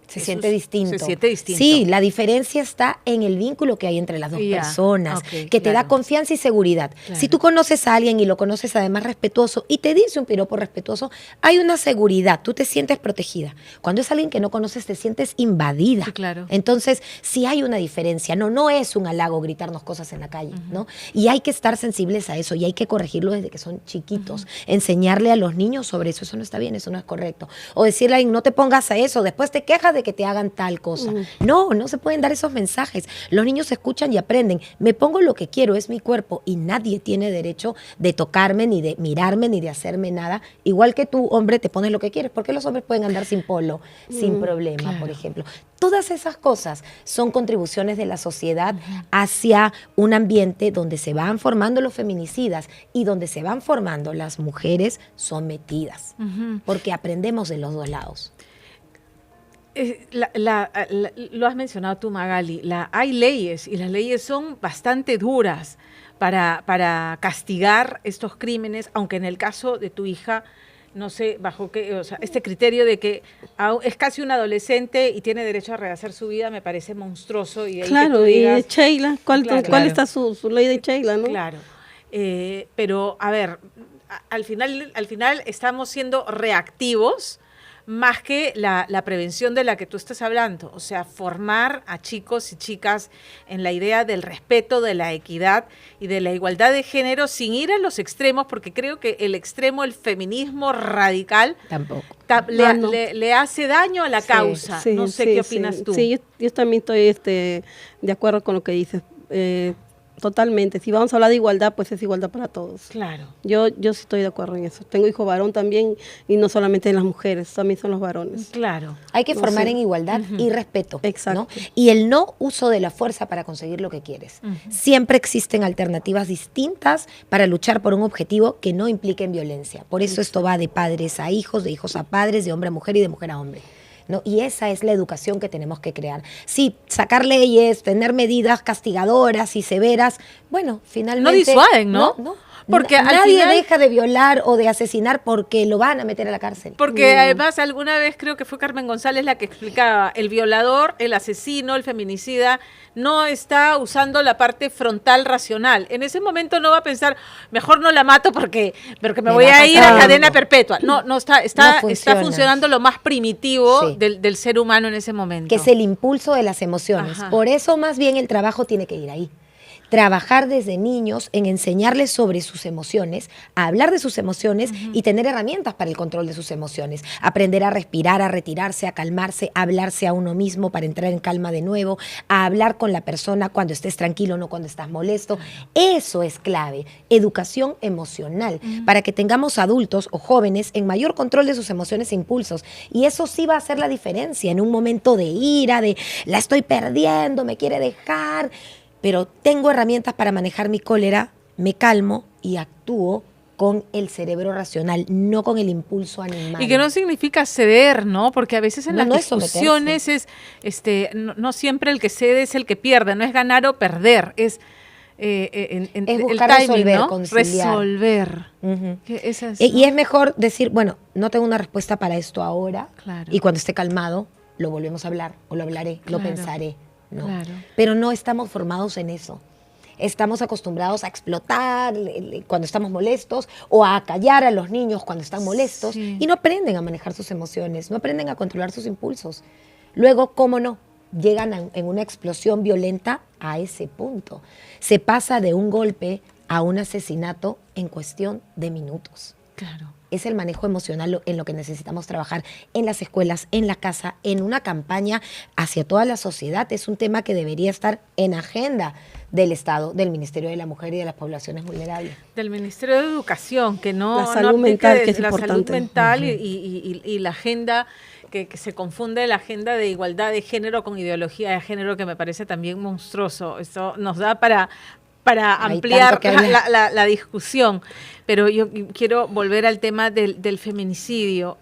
Se siente distinto. Se siente distinto. Sí, la diferencia está en el vínculo que hay entre las dos personas, que te da confianza y seguridad. Claro. Si tú conoces a alguien y lo conoces además respetuoso y te dice un piropo respetuoso, hay una seguridad, tú te sientes protegida. Cuando es alguien que no conoces, te sientes invadida. Sí, claro. Entonces, sí hay una diferencia. No es un halago gritarnos cosas en la calle, ¿no? Y hay que estar sensibles a eso y hay que corregirlo desde que son chiquitos. Enseñarle a los niños sobre eso. Eso no está bien, eso no es correcto. O decirle a alguien, no te pongas a eso, después te quejas de que te hagan tal cosa. No, no se pueden dar esos mensajes. Los niños escuchan y aprenden. Me pongo lo que quiero, es mi cuerpo y nadie tiene derecho de tocarme, ni de mirarme, ni de hacerme nada. Igual que tú, hombre, te pones lo que quieres. ¿Por qué los hombres pueden andar sin polo, sin problema, por ejemplo? Todas esas cosas son contribuciones de la sociedad hacia un ambiente donde se van formando los feminicidas y donde se van formando las mujeres sometidas, porque aprendemos de los dos lados. Lo has mencionado tú, Magali, hay leyes y las leyes son bastante duras para castigar estos crímenes, aunque en el caso de tu hija, no sé bajo qué, o sea, este criterio de que es casi un adolescente y tiene derecho a rehacer su vida me parece monstruoso. Y ahí claro, que tú digas, y de Sheila, ¿cuál claro. está su ley de Sheila, no? Claro, pero a ver, al final estamos siendo reactivos más que la prevención de la que tú estás hablando, o sea, formar a chicos y chicas en la idea del respeto, de la equidad y de la igualdad de género sin ir a los extremos, porque creo que el extremo, el feminismo radical, Tampoco. le hace daño a la causa. Sí, no sé qué opinas tú. Sí, yo también estoy de acuerdo con lo que dices. Totalmente. Si vamos a hablar de igualdad, pues es igualdad para todos. Claro. Yo sí estoy de acuerdo en eso. Tengo hijo varón también y no solamente las mujeres, también son los varones. Claro. Hay que No formar sé. en igualdad y respeto. Exacto. ¿No? Y el no uso de la fuerza para conseguir lo que quieres. Siempre existen alternativas distintas para luchar por un objetivo que no impliquen violencia. Por eso esto va de padres a hijos, de hijos a padres, de hombre a mujer y de mujer a hombre. ¿No? Y esa es la educación que tenemos que crear. Sí, sacar leyes, tener medidas castigadoras y severas, bueno, finalmente... No disuaden, ¿no? Porque al nadie final deja de violar o de asesinar porque lo van a meter a la cárcel. Porque además alguna vez creo que fue Carmen González la que explicaba, el violador, el asesino, el feminicida, no está usando la parte frontal racional. En ese momento no va a pensar, mejor no la mato porque me voy a ir a cadena perpetua. No, está funcionando lo más primitivo del ser humano en ese momento. Que es el impulso de las emociones. Ajá. Por eso más bien el trabajo tiene que ir ahí. Trabajar desde niños en enseñarles sobre sus emociones, a hablar de sus emociones y tener herramientas para el control de sus emociones. Aprender a respirar, a retirarse, a calmarse, a hablarse a uno mismo para entrar en calma de nuevo, a hablar con la persona cuando estés tranquilo, no cuando estás molesto. Eso es clave, educación emocional, para que tengamos adultos o jóvenes en mayor control de sus emociones e impulsos. Y eso sí va a hacer la diferencia en un momento de ira, de la estoy perdiendo, me quiere dejar... pero tengo herramientas para manejar mi cólera, me calmo y actúo con el cerebro racional, no con el impulso animal. Y que no significa ceder, ¿no? Porque a veces en las es discusiones no siempre el que cede es el que pierde, no es ganar o perder, es buscar el timing, resolver, ¿no? conciliar. Resolver. Y es mejor decir, bueno, no tengo una respuesta para esto ahora, Claro. y cuando esté calmado lo volvemos a hablar, o lo hablaré, lo Claro. pensaré. No. Claro. Pero no estamos formados en eso. Estamos acostumbrados a explotar cuando estamos molestos o a callar a los niños cuando están molestos Sí. y no aprenden a manejar sus emociones, no aprenden a controlar sus impulsos. Luego, ¿cómo no? Llegan en una explosión violenta a ese punto. Se pasa de un golpe a un asesinato en cuestión de minutos. Claro. Es el manejo emocional en lo que necesitamos trabajar en las escuelas, en la casa, en una campaña hacia toda la sociedad. Es un tema que debería estar en agenda del Estado, del Ministerio de la Mujer y de las poblaciones vulnerables. Del Ministerio de Educación, que no La salud aplique mental, que es la salud importante. mental y la agenda, que se confunde la agenda de igualdad de género con ideología de género, que me parece también monstruoso. Eso nos da para Hay ampliar tanto que hablar. la discusión. Pero yo quiero volver al tema del feminicidio.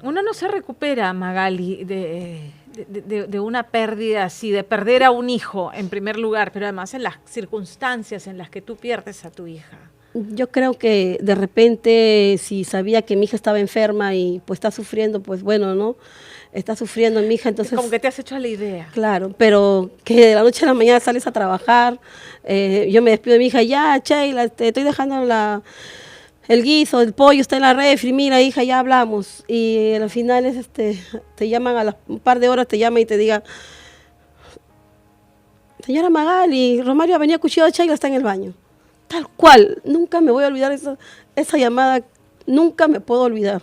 Uno no se recupera, Magali, de una pérdida así, de perder a un hijo en primer lugar, pero además en las circunstancias en las que tú pierdes a tu hija. Yo creo que de repente, si sabía que mi hija estaba enferma y pues está sufriendo, pues bueno, ¿no? Está sufriendo mi hija, entonces... Como que te has hecho a la idea. Claro, pero que de la noche a la mañana sales a trabajar, yo me despido de mi hija, ya, Sheila, estoy dejando el guiso, el pollo está en la refri, mira, hija, ya hablamos. Y al final te llaman un par de horas, te llaman y te digan, señora Magali, Romario ha venido a cuchillo de Sheila, está en el baño. Tal cual, nunca me voy a olvidar esa llamada, nunca me puedo olvidar.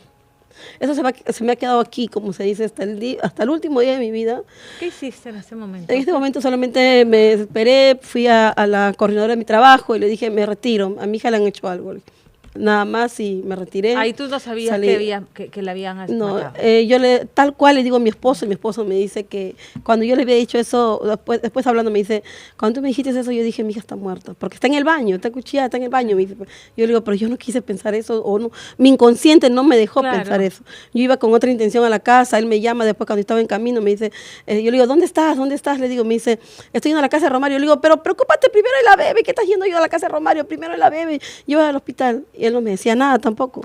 Eso se me ha quedado aquí, como se dice, hasta el último día de mi vida. ¿Qué hiciste en ese momento? En este momento solamente me esperé, fui a la coordinadora de mi trabajo y le dije, me retiro, a mi hija le han hecho algo. Nada más y me retiré. Ahí tú no sabías salí. que la habían No, matado. yo tal cual le digo a mi esposo, y mi esposo me dice que cuando yo le había dicho eso, después hablando me dice, cuando tú me dijiste eso, yo dije, mi hija está muerta, porque está en el baño, está cuchillada, está en el baño. Me dice. Yo le digo, pero yo no quise pensar eso, o no, mi inconsciente no me dejó Claro. pensar eso. Yo iba con otra intención a la casa, él me llama después cuando estaba en camino, me dice, yo le digo, ¿dónde estás? ¿Dónde estás? Le digo, me dice, estoy yendo a la casa de Romario. Le digo, pero preocúpate primero de la bebé, ¿qué estás yendo yo a la casa de Romario? Primero de la bebé, yo al hospital. Y él no me decía nada tampoco.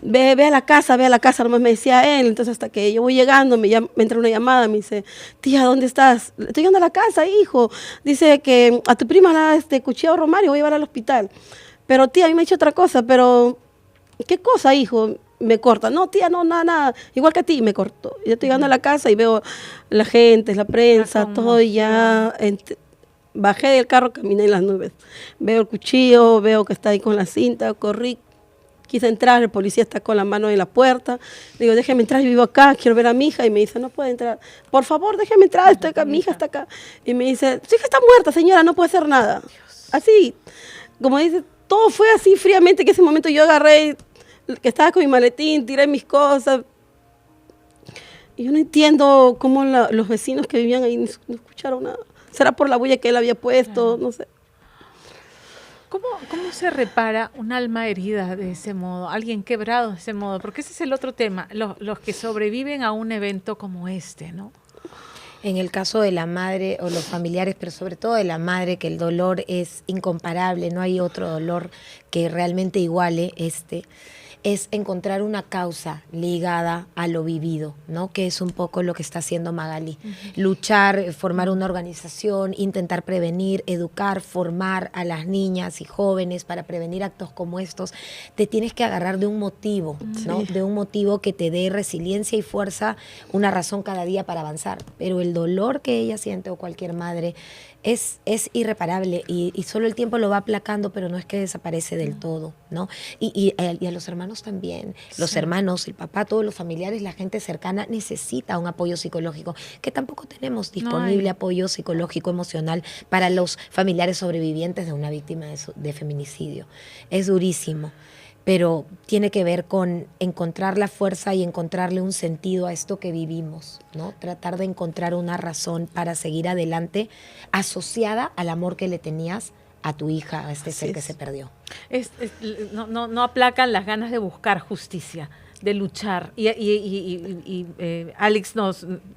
Ve a la casa, nomás me decía él. Entonces hasta que yo voy llegando, me entra una llamada, me dice, tía, ¿dónde estás? Estoy llegando a la casa, hijo. Dice que a tu prima la cuchillado Romario, voy a llevar al hospital. Pero tía, a mí me ha hecho otra cosa, pero ¿qué cosa, hijo? Me corta. No, tía, no, nada. Igual que a ti, me cortó. Yo estoy llegando a la casa y veo la gente, la prensa, todo y ya... Bajé del carro, caminé en las nubes. Veo el cuchillo, veo que está ahí con la cinta, corrí. Quise entrar, el policía está con la mano en la puerta. Le digo, déjeme entrar, yo vivo acá, quiero ver a mi hija. Y me dice, no puede entrar. Por favor, déjeme entrar, estoy acá, mi hija está acá. Y me dice, su hija está muerta, señora, no puede hacer nada. Así, como dice, todo fue así fríamente, que ese momento yo agarré, que estaba con mi maletín, tiré mis cosas. Y yo no entiendo cómo los vecinos que vivían ahí no escucharon nada. ¿Será por la bulla que él había puesto? No sé. ¿Cómo se repara un alma herida de ese modo, alguien quebrado de ese modo? Porque ese es el otro tema, los que sobreviven a un evento como este, ¿no? En el caso de la madre o los familiares, pero sobre todo de la madre, que el dolor es incomparable, no hay otro dolor que realmente iguale es encontrar una causa ligada a lo vivido, ¿no? Que es un poco lo que está haciendo Magali. Luchar, formar una organización, intentar prevenir, educar, formar a las niñas y jóvenes para prevenir actos como estos. Te tienes que agarrar de un motivo, ¿no? De un motivo que te dé resiliencia y fuerza, una razón cada día para avanzar. Pero el dolor que ella siente o cualquier madre es irreparable y solo el tiempo lo va aplacando, pero no es que desaparece del todo, ¿no? Y a los hermanos también, los hermanos, el papá, todos los familiares, la gente cercana necesita un apoyo psicológico, que tampoco tenemos disponible apoyo psicológico emocional para los familiares sobrevivientes de una víctima de feminicidio. Es durísimo. Pero tiene que ver con encontrar la fuerza y encontrarle un sentido a esto que vivimos, ¿no? Tratar de encontrar una razón para seguir adelante asociada al amor que le tenías a tu hija, a este ser que se perdió. No aplacan las ganas de buscar justicia, de luchar. Y Alex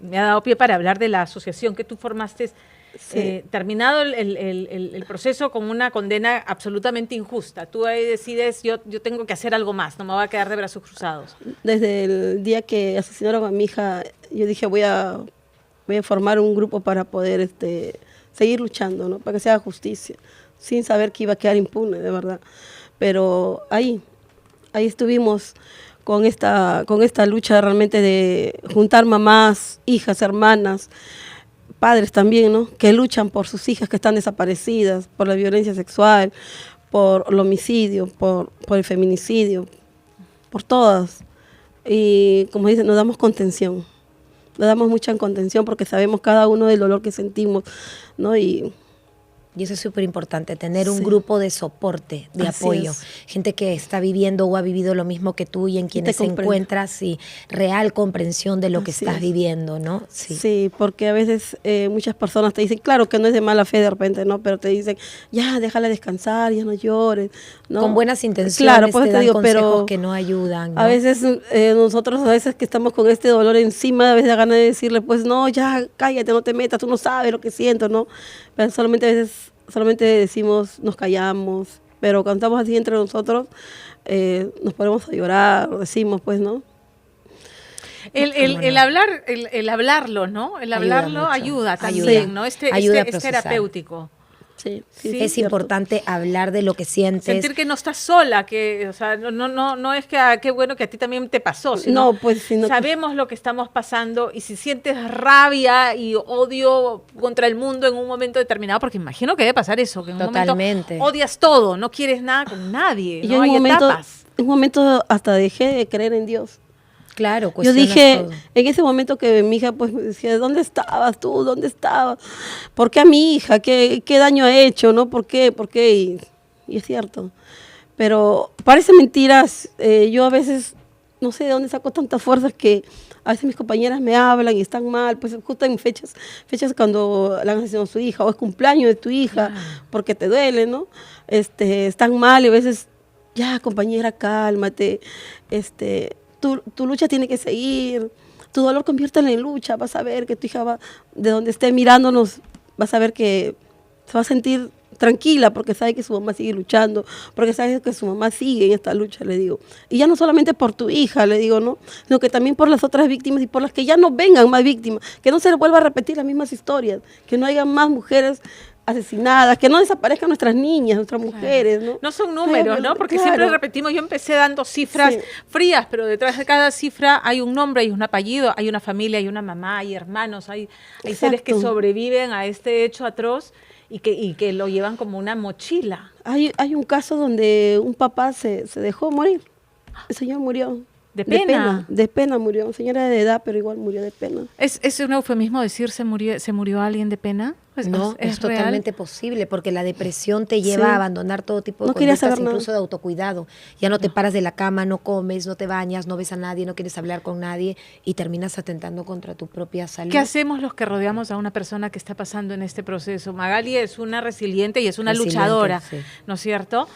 me ha dado pie para hablar de la asociación que tú formaste. Sí. Terminado el proceso con una condena absolutamente injusta. Tú ahí decides, yo tengo que hacer algo más, no me voy a quedar de brazos cruzados. Desde el día que asesinaron a mi hija, yo dije voy a formar un grupo para poder seguir luchando, ¿no? Para que se haga justicia, sin saber que iba a quedar impune, de verdad. Pero ahí estuvimos con esta lucha realmente de juntar mamás, hijas, hermanas, padres también, ¿no? Que luchan por sus hijas que están desaparecidas, por la violencia sexual, por el homicidio, por el feminicidio, por todas. Y como dicen, nos damos contención, nos damos mucha contención porque sabemos cada uno del dolor que sentimos, ¿no? Y eso es súper importante, tener un grupo de soporte, de apoyo. Gente que está viviendo o ha vivido lo mismo que tú y en quienes encuentras real comprensión de lo que estás viviendo, ¿no? Sí, porque a veces muchas personas te dicen, claro que no es de mala fe de repente, ¿no? Pero te dicen, ya, déjala descansar, ya no llores, ¿no? Con buenas intenciones, claro, pues te dan digo, consejos pero que no ayudan, ¿no? A veces nosotros, que estamos con este dolor encima, a veces da ganas de decirle, pues no, ya, cállate, no te metas, tú no sabes lo que siento, ¿no? Pero solamente a veces decimos, nos callamos, pero cuando estamos así entre nosotros, nos ponemos a llorar, decimos, pues, ¿no? El hablarlo, ¿no? El hablarlo ayuda también, ¿no? Es terapéutico. Sí, es importante hablar de lo que sientes. Sentir que no estás sola, que, o sea, no es que qué bueno que a ti también te pasó, sino sabemos lo que estamos pasando y si sientes rabia y odio contra el mundo en un momento determinado, porque imagino que debe pasar eso, que en un momento odias todo, no quieres nada con nadie, ¿no? Hay etapas. En un momento hasta dejé de creer en Dios. Claro, Yo cuestionas dije, todo. en ese momento que mi hija pues me decía, ¿dónde estabas tú? ¿Dónde estabas? ¿Por qué a mi hija? ¿Qué daño ha hecho? ¿No? ¿Por qué? ¿Por qué? Y es cierto. Pero parece mentiras. Yo a veces no sé de dónde saco tantas fuerzas que a veces mis compañeras me hablan y están mal, pues justo en fechas cuando le han asesinado a su hija o es cumpleaños de tu hija, porque te duele, ¿no? Están mal y a veces, ya compañera, cálmate, tu lucha tiene que seguir, tu dolor conviértelo en lucha, vas a ver que tu hija va, de donde esté mirándonos, vas a ver que se va a sentir tranquila porque sabe que su mamá sigue luchando, porque sabe que su mamá sigue en esta lucha, le digo. Y ya no solamente por tu hija, le digo, ¿no? Sino que también por las otras víctimas y por las que ya no vengan más víctimas, que no se les vuelva a repetir las mismas historias, que no haya más mujeres asesinadas, que no desaparezcan nuestras niñas, nuestras mujeres, ¿no? No son números, ¿no? Porque Claro. siempre repetimos, yo empecé dando cifras Sí. frías, pero detrás de cada cifra hay un nombre, hay un apellido, hay una familia, hay una mamá, hay hermanos, hay seres que Exacto. sobreviven a este hecho atroz y que lo llevan como una mochila. Hay un caso donde un papá se dejó morir. El señor murió. ¿De pena? De pena murió. Señora de edad, pero igual murió de pena. ¿Es un eufemismo decir se murió alguien de pena? No, es real? totalmente posible, porque la depresión te lleva Sí. a abandonar todo tipo de No quería conductas, saber nada. incluso de autocuidado. Ya no te paras de la cama, no comes, no te bañas, no ves a nadie, no quieres hablar con nadie y terminas atentando contra tu propia salud. ¿Qué hacemos los que rodeamos a una persona que está pasando en este proceso? Magali es una resiliente y es una Resiliente, luchadora, sí. ¿no es cierto?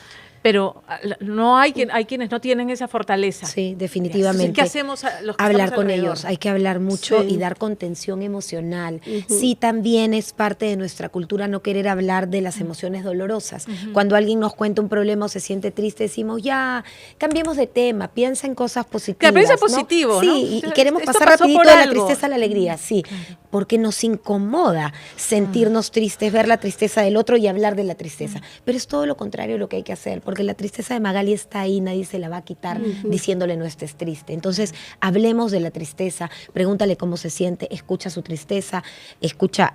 Pero no hay quienes no tienen esa fortaleza. Sí, definitivamente. ¿Qué hacemos los que Hablar estamos con alrededor? ellos, hay que hablar mucho Sí. y dar contención emocional. Ujú. Sí, también es parte de nuestra cultura no querer hablar de las emociones dolorosas. Cuando alguien nos cuenta un problema o se siente triste, decimos, ya, cambiemos de tema, piensa en cosas positivas. piensa ¿no? positivo, Sí, ¿no? y queremos Esto pasar pasó rapidito por de la algo. tristeza a la alegría, sí, porque nos incomoda sentirnos tristes, ver la tristeza del otro y hablar de la tristeza. Pero es todo lo contrario lo que hay que hacer, porque la tristeza de Magali está ahí, nadie se la va a quitar diciéndole no estés triste. Entonces, hablemos de la tristeza, pregúntale cómo se siente, escucha su tristeza,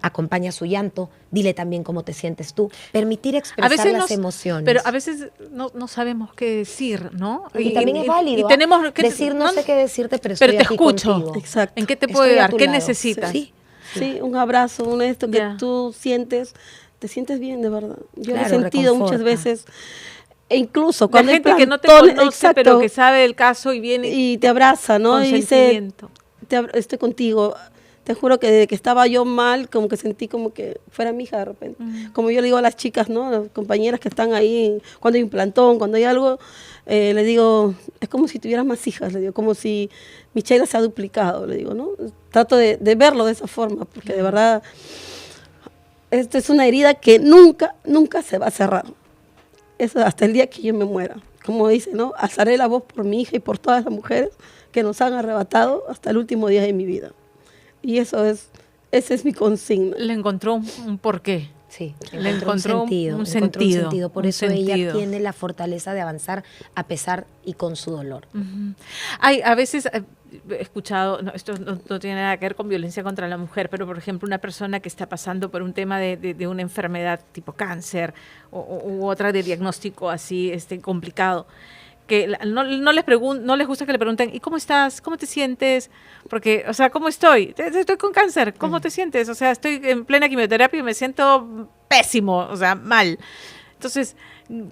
acompaña su llanto, dile también cómo te sientes tú, permitir expresar las emociones. Pero a veces no sabemos qué decir, ¿no? y también es válido Y tenemos que decir no sé qué decirte, pero estoy pero te aquí escucho. contigo. Exacto. ¿En qué te Estoy puedo a ayudar? tu ¿Qué lado. necesitas? Sí. Sí, un abrazo, esto que Ya. tú sientes, te sientes bien, de verdad. Yo Claro, lo he sentido muchas reconforta. veces, e incluso La cuando hay gente que no te plantones, conoce, exacto, pero que sabe del caso y viene y te abraza, ¿no? con Y dice, sentimiento. estoy contigo. Te juro que desde que estaba yo mal, como que sentí como que fuera mi hija de repente. Como yo le digo a las chicas, ¿no? Las compañeras que están ahí, cuando hay un plantón, cuando hay algo, le digo, es como si tuvieras más hijas, le digo, como si mi Sheila se ha duplicado, le digo, ¿no? Trato de verlo de esa forma, porque de verdad, esto es una herida que nunca se va a cerrar. Eso hasta el día que yo me muera. Como dice, ¿no? Alzaré la voz por mi hija y por todas las mujeres que nos han arrebatado hasta el último día de mi vida. Y esa es mi consigna. Le encontró un porqué. Sí, Le encontró un sentido. un encontró un sentido. Por un eso ella sentido. tiene la fortaleza de avanzar a pesar y con su dolor. A veces he escuchado, esto no tiene nada que ver con violencia contra la mujer, pero por ejemplo una persona que está pasando por un tema de una enfermedad tipo cáncer u otra de diagnóstico así complicado, que no les gusta que le pregunten, ¿y cómo estás? ¿Cómo te sientes? Porque, o sea, ¿cómo estoy? Estoy con cáncer, ¿cómo te sientes? O sea, estoy en plena quimioterapia y me siento pésimo, o sea, mal. Entonces,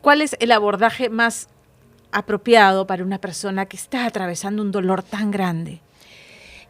¿cuál es el abordaje más apropiado para una persona que está atravesando un dolor tan grande?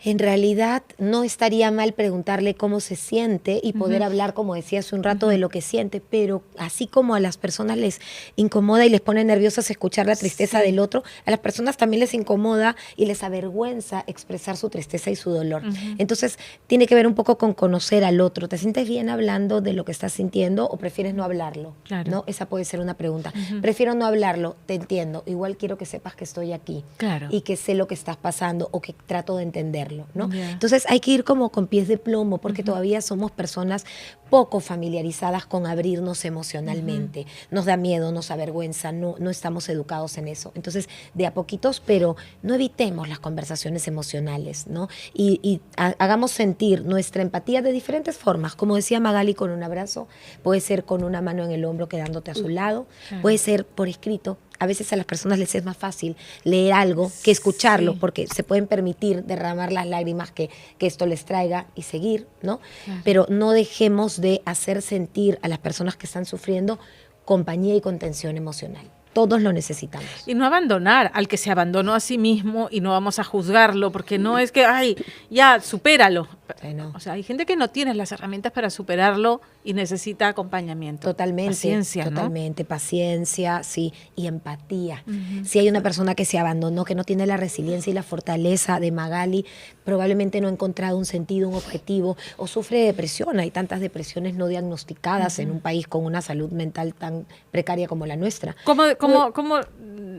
En realidad no estaría mal preguntarle cómo se siente y poder hablar, como decía hace un rato, de lo que siente, pero así como a las personas les incomoda y les pone nerviosas escuchar la tristeza del otro, a las personas también les incomoda y les avergüenza expresar su tristeza y su dolor. Entonces tiene que ver un poco con conocer al otro. ¿Te sientes bien hablando de lo que estás sintiendo o prefieres no hablarlo? Claro. ¿No? Esa puede ser una pregunta. Prefiero no hablarlo, te entiendo. Igual quiero que sepas que estoy aquí Claro. y que sé lo que estás pasando o que trato de entenderlo, ¿no? Ya. Entonces hay que ir como con pies de plomo porque todavía somos personas poco familiarizadas con abrirnos emocionalmente. Nos da miedo, nos avergüenza, no estamos educados en eso. Entonces, de a poquitos, pero no evitemos las conversaciones emocionales, ¿no? Y hagamos sentir nuestra empatía de diferentes formas. Como decía Magali, con un abrazo, puede ser con una mano en el hombro quedándote a su lado, puede ser por escrito, A veces a las personas les es más fácil leer algo que escucharlo, Sí. porque se pueden permitir derramar las lágrimas que esto les traiga y seguir, ¿no? Claro. Pero no dejemos de hacer sentir a las personas que están sufriendo compañía y contención emocional. Todos lo necesitamos. Y no abandonar al que se abandonó a sí mismo y no vamos a juzgarlo, porque no es que, ay, ya, supéralo. Sí, no. O sea, hay gente que no tiene las herramientas para superarlo y necesita acompañamiento. Totalmente, Paciencia, ¿no? totalmente, paciencia, sí, y empatía. Si hay una persona que se abandonó, que no tiene la resiliencia y la fortaleza de Magali, probablemente no ha encontrado un sentido, un objetivo, o sufre de depresión. Hay tantas depresiones no diagnosticadas en un país con una salud mental tan precaria como la nuestra. ¿Cómo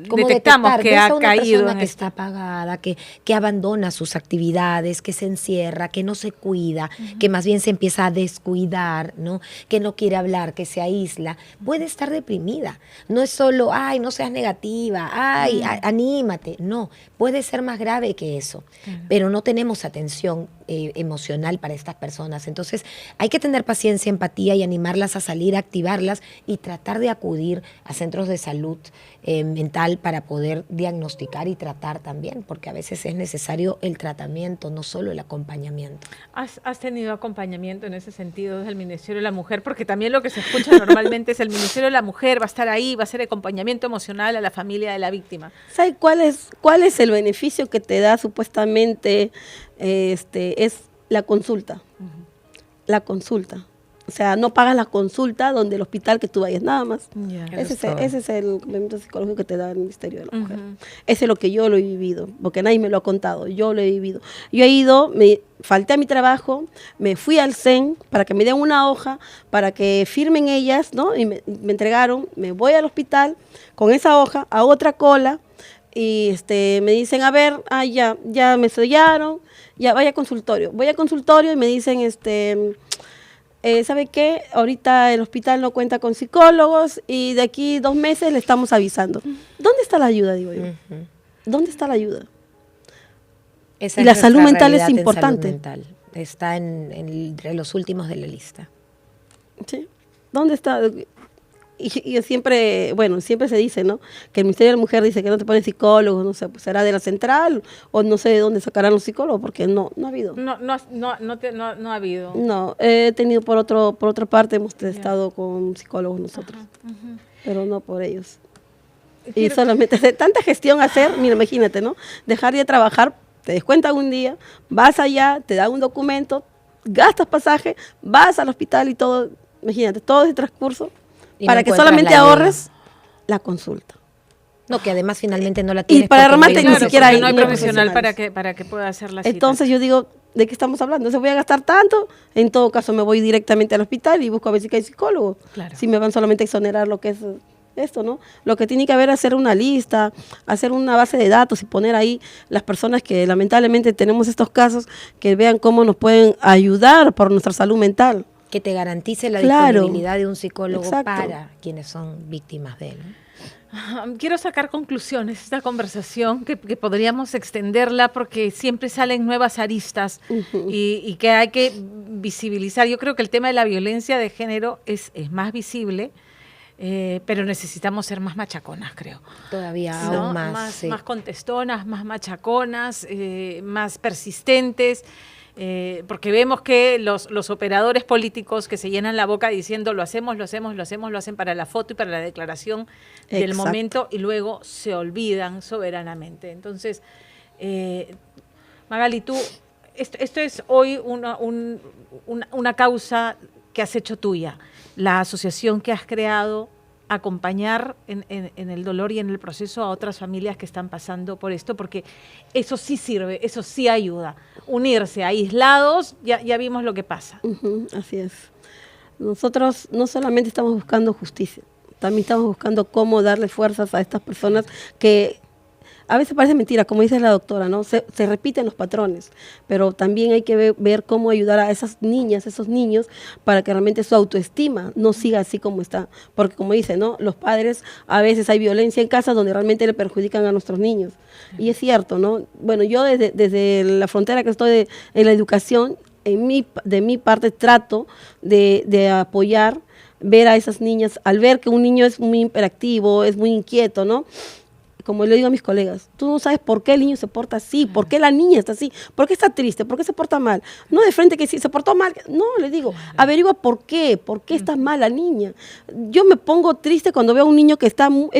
¿Cómo detectamos detectar? que ¿Ves ha a una caído persona en que esto? está apagada, que abandona sus actividades, que se encierra, que no se cuida, que más bien se empieza a descuidar, ¿no? Que no quiere hablar, que se aísla? Puede estar deprimida. No es solo, ay, no seas negativa, ay, anímate. No, puede ser más grave que eso. Pero no tenemos atención emocional para estas personas. Entonces, hay que tener paciencia, empatía y animarlas a salir, a activarlas y tratar de acudir a centros de salud mental para poder diagnosticar y tratar también, porque a veces es necesario el tratamiento, no solo el acompañamiento. ¿Has tenido acompañamiento en ese sentido desde el Ministerio de la Mujer? Porque también lo que se escucha normalmente es el Ministerio de la Mujer va a estar ahí, va a hacer acompañamiento emocional a la familia de la víctima. ¿Sabes cuál es el beneficio que te da supuestamente es la consulta? La consulta. O sea, no pagas la consulta donde el hospital que tú vayas, nada más. Ya. Ese es el complemento psicológico que te da el Ministerio de la Mujer. Ujú. Ese es lo que yo lo he vivido, porque nadie me lo ha contado, yo lo he vivido. Yo he ido, falté a mi trabajo, me fui al CEN para que me den una hoja, para que firmen ellas, ¿no? Y me entregaron, me voy al hospital con esa hoja, a otra cola, y me dicen, a ver, ya me sellaron, ya vaya a consultorio. Voy a consultorio y me dicen, ¿sabe qué? Ahorita el hospital no cuenta con psicólogos y de aquí 2 meses le estamos avisando. ¿Dónde está la ayuda, digo yo? ¿Dónde está la ayuda? Esa Y es la salud nuestra mental es realidad en importante. salud mental. Está entre los últimos de la lista. ¿Sí? ¿Dónde está? Y siempre se dice, ¿no? Que el Ministerio de la Mujer dice que no te ponen psicólogos, no sé, pues será de la central o no sé de dónde sacarán los psicólogos, porque no ha habido. No ha habido. No, he tenido por otra parte, hemos estado con psicólogos nosotros, pero no por ellos. Y solamente hacer tanta gestión hacer, mira, imagínate, ¿no? Dejar de trabajar, te descuentan un día, vas allá, te dan un documento, gastas pasaje, vas al hospital y todo, imagínate, todo ese transcurso, Y para no que encuentras solamente la ayuda. ahorres la consulta. No, que además finalmente no la tienes. para porque no remate hay ni un siquiera porque hay no hay unos profesional profesionales. para que pueda hacer la cita. Entonces yo digo, ¿de qué estamos hablando? Entonces voy a gastar tanto, en todo caso me voy directamente al hospital y busco a ver si hay psicólogo. Claro. Si me van solamente a exonerar lo que es esto, ¿no? Lo que tiene que haber es hacer una lista, hacer una base de datos y poner ahí las personas que lamentablemente tenemos estos casos, que vean cómo nos pueden ayudar por nuestra salud mental. que te garantice la Claro. disponibilidad de un psicólogo Exacto. para quienes son víctimas de él, ¿no? Quiero sacar conclusiones de esta conversación que podríamos extenderla porque siempre salen nuevas aristas y que hay que visibilizar. Yo creo que el tema de la violencia de género es más visible, pero necesitamos ser más machaconas, creo. Todavía ¿No? aún más. Sí. Más contestonas, más machaconas, más persistentes. Porque vemos que los operadores políticos que se llenan la boca diciendo lo hacen para la foto y para la declaración del Exacto. momento y luego se olvidan soberanamente. Entonces, Magali, tú, esto es hoy una causa que has hecho tuya, la asociación que has creado, acompañar en el dolor y en el proceso a otras familias que están pasando por esto, porque eso sí sirve, eso sí ayuda. Unirse aislados, ya vimos lo que pasa. Así es. Nosotros no solamente estamos buscando justicia, también estamos buscando cómo darle fuerzas a estas personas que a veces parece mentira, como dice la doctora, ¿no? Se repiten los patrones, pero también hay que ver cómo ayudar a esas niñas, esos niños, para que realmente su autoestima no siga así como está. Porque como dice, ¿no? Los padres, a veces hay violencia en casa donde realmente le perjudican a nuestros niños. Y es cierto, ¿no? Bueno, yo desde la frontera que estoy en la educación, de mi parte trato de apoyar ver a esas niñas, al ver que un niño es muy hiperactivo, es muy inquieto, ¿no? Como le digo a mis colegas, tú no sabes por qué el niño se porta así, por qué la niña está así, por qué está triste, por qué se porta mal. No de frente que si se portó mal, no, le digo, averigua por qué está mal la niña. Yo me pongo triste cuando veo a un niño que es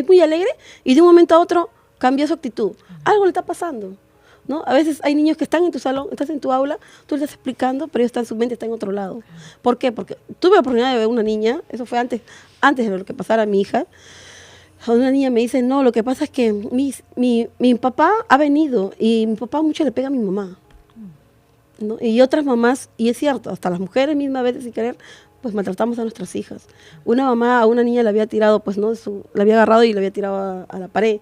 muy alegre y de un momento a otro cambia su actitud. Algo le está pasando, ¿no? A veces hay niños que están en tu salón, estás en tu aula, tú le estás explicando, pero su mente está en otro lado. ¿Por qué? Porque tuve la oportunidad de ver una niña, eso fue antes de lo que pasara a mi hija. Una niña me dice, no, lo que pasa es que mi papá ha venido y mi papá mucho le pega a mi mamá, ¿no? Y otras mamás, y es cierto, hasta las mujeres mismas a veces sin querer, pues maltratamos a nuestras hijas. Una mamá a una niña le había tirado, pues no, la había agarrado y la había tirado a la pared,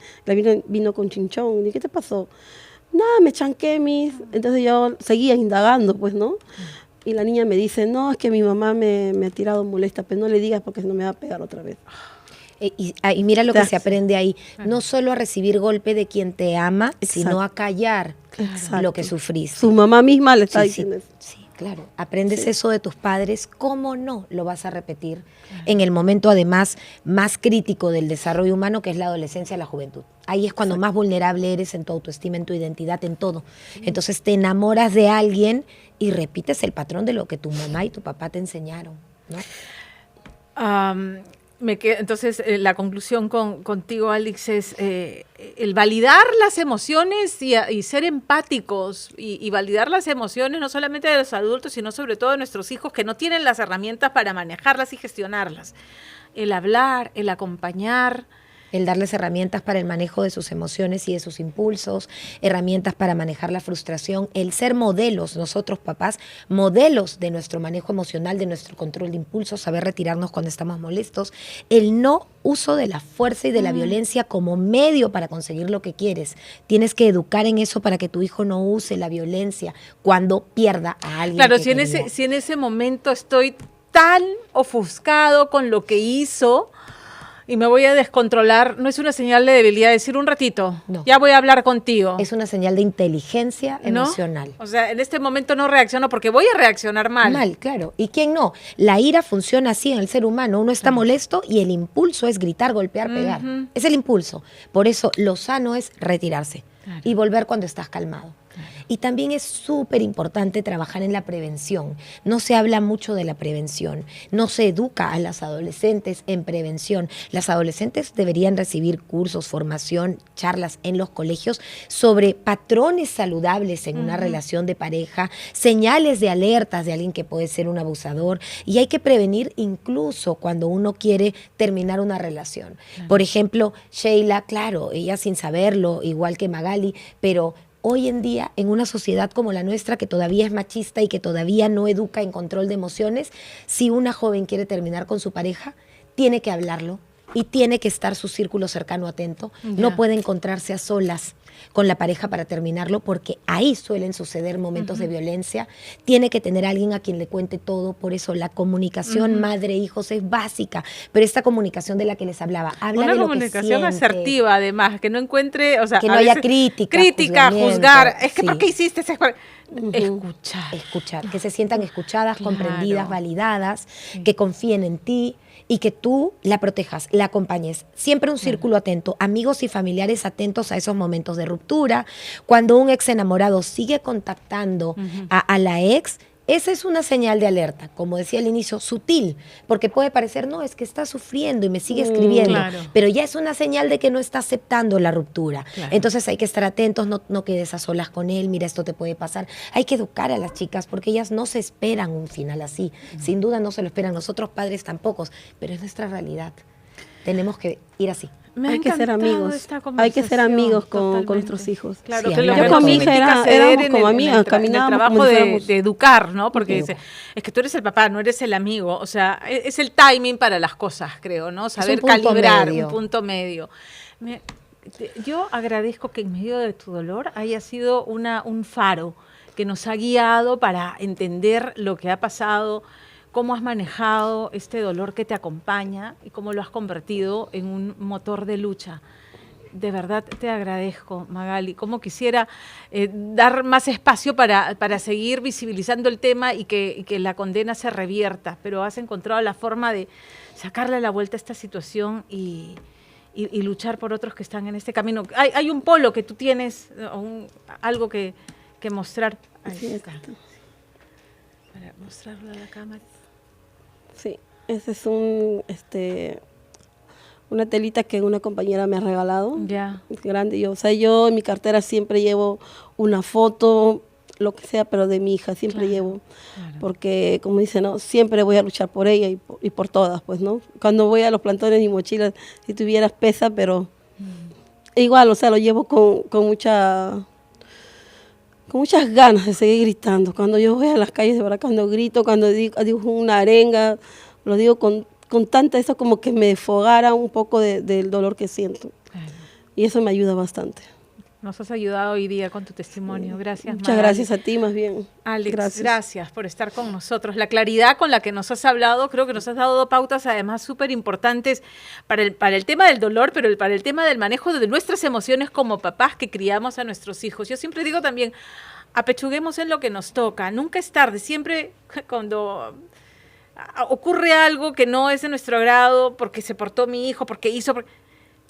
vino con chinchón. ¿Y qué te pasó? Nada, me chanqué, Entonces yo seguía indagando, pues, ¿no? Y la niña me dice, no, es que mi mamá me ha tirado molesta, pero no le digas porque no me va a pegar otra vez. Y mira lo que se aprende ahí, no solo a recibir golpe de quien te ama, sino a callar lo que sufriste. Su mamá misma le está diciendo eso. Sí, claro. Aprendes eso de tus padres, ¿cómo no lo vas a repetir en el momento además más crítico del desarrollo humano, que es la adolescencia, la juventud? Ahí es cuando más vulnerable eres en tu autoestima, en tu identidad, en todo. Entonces te enamoras de alguien y repites el patrón de lo que tu mamá y tu papá te enseñaron, ¿no? Entonces, la conclusión contigo, Alex, es el validar las emociones y ser empáticos y validar las emociones no solamente de los adultos, sino sobre todo de nuestros hijos que no tienen las herramientas para manejarlas y gestionarlas. El hablar, el acompañar. El darles herramientas para el manejo de sus emociones y de sus impulsos, herramientas para manejar la frustración, el ser modelos, nosotros papás, modelos de nuestro manejo emocional, de nuestro control de impulsos, saber retirarnos cuando estamos molestos, el no uso de la fuerza y de la violencia como medio para conseguir lo que quieres. Tienes que educar en eso para que tu hijo no use la violencia cuando pierda a alguien. Claro, si en ese momento estoy tan ofuscado con lo que hizo y me voy a descontrolar, no es una señal de debilidad decir un ratito, no, ya voy a hablar contigo. Es una señal de inteligencia emocional. O sea, en este momento no reacciono porque voy a reaccionar mal. Mal, claro. ¿Y quién no? La ira funciona así en el ser humano. Uno está molesto y el impulso es gritar, golpear, pegar. Es el impulso. Por eso lo sano es retirarse y volver cuando estás calmado. Y también es súper importante trabajar en la prevención. No se habla mucho de la prevención, no se educa a las adolescentes en prevención. Las adolescentes deberían recibir cursos, formación, charlas en los colegios sobre patrones saludables en una relación de pareja, señales de alertas de alguien que puede ser un abusador, y hay que prevenir incluso cuando uno quiere terminar una relación. Por ejemplo, Sheila, claro, ella sin saberlo, igual que Magali, pero hoy en día, en una sociedad como la nuestra, que todavía es machista y que todavía no educa en control de emociones, si una joven quiere terminar con su pareja, tiene que hablarlo y tiene que estar su círculo cercano atento. No puede encontrarse a solas con la pareja para terminarlo, porque ahí suelen suceder momentos de violencia. Tiene que tener a alguien a quien le cuente todo. Por eso la comunicación madre-hijos es básica, pero esta comunicación de la que les hablaba, habla de lo que siente. Una comunicación asertiva, además, que no encuentre, o sea, que no haya crítica, juzgar, es que ¿por qué hiciste eso? Escuchar, que se sientan escuchadas, comprendidas, validadas, que confíen en ti y que tú la protejas, la acompañes. Siempre un círculo atento, amigos y familiares atentos a esos momentos de ruptura. Cuando un ex enamorado sigue contactando a la ex, esa es una señal de alerta, como decía al inicio, sutil, porque puede parecer, no, es que está sufriendo y me sigue escribiendo, pero ya es una señal de que no está aceptando la ruptura. Entonces hay que estar atentos, no quedes a solas con él, mira, esto te puede pasar. Hay que educar a las chicas porque ellas no se esperan un final así, sin duda no se lo esperan, nosotros padres tampoco, pero es nuestra realidad. Tenemos que ir así. Hay que ser amigos con nuestros hijos. Claro, sí, que lo yo que con mi hija éramos como amigas, caminábamos. El trabajo de educar, ¿no? Porque dice, es que tú eres el papá, no eres el amigo. O sea, es el timing para las cosas, creo, ¿no? Saber calibrar un punto medio. Yo agradezco que en medio de tu dolor haya sido un faro que nos ha guiado para entender lo que ha pasado, cómo has manejado este dolor que te acompaña y cómo lo has convertido en un motor de lucha. de verdad te agradezco, Magali. Como quisiera dar más espacio para seguir visibilizando el tema y que la condena se revierta, pero has encontrado la forma de sacarle la vuelta a esta situación y luchar por otros que están en este camino. Hay un polo que tú tienes, algo que mostrar. Ahí Sí, está. exacto. Para mostrarlo a la cámara. Sí, ese es una telita que una compañera me ha regalado. Ya. Es grande. Yo en mi cartera siempre llevo una foto, lo que sea, pero de mi hija siempre llevo. Claro. Porque, como dice, ¿no? Siempre voy a luchar por ella y por todas, pues, ¿no? Cuando voy a los plantones, mi mochila, si tuvieras pesa, pero igual, o sea, lo llevo con muchas ganas de seguir gritando. Cuando yo voy a las calles, de verdad, cuando grito, cuando digo una arenga, lo digo con tanta, eso como que me desfogara un poco del dolor que siento. Claro. Y eso me ayuda bastante. Nos has ayudado hoy día con tu testimonio. Gracias, Muchas Magali. gracias a ti, más bien. Alex, gracias por estar con nosotros. La claridad con la que nos has hablado, creo que nos has dado pautas además súper importantes para el tema del dolor, pero para el tema del manejo de nuestras emociones como papás que criamos a nuestros hijos. Yo siempre digo también, apechuguemos en lo que nos toca. Nunca es tarde. Siempre cuando ocurre algo que no es de nuestro agrado, porque se portó mi hijo, porque hizo...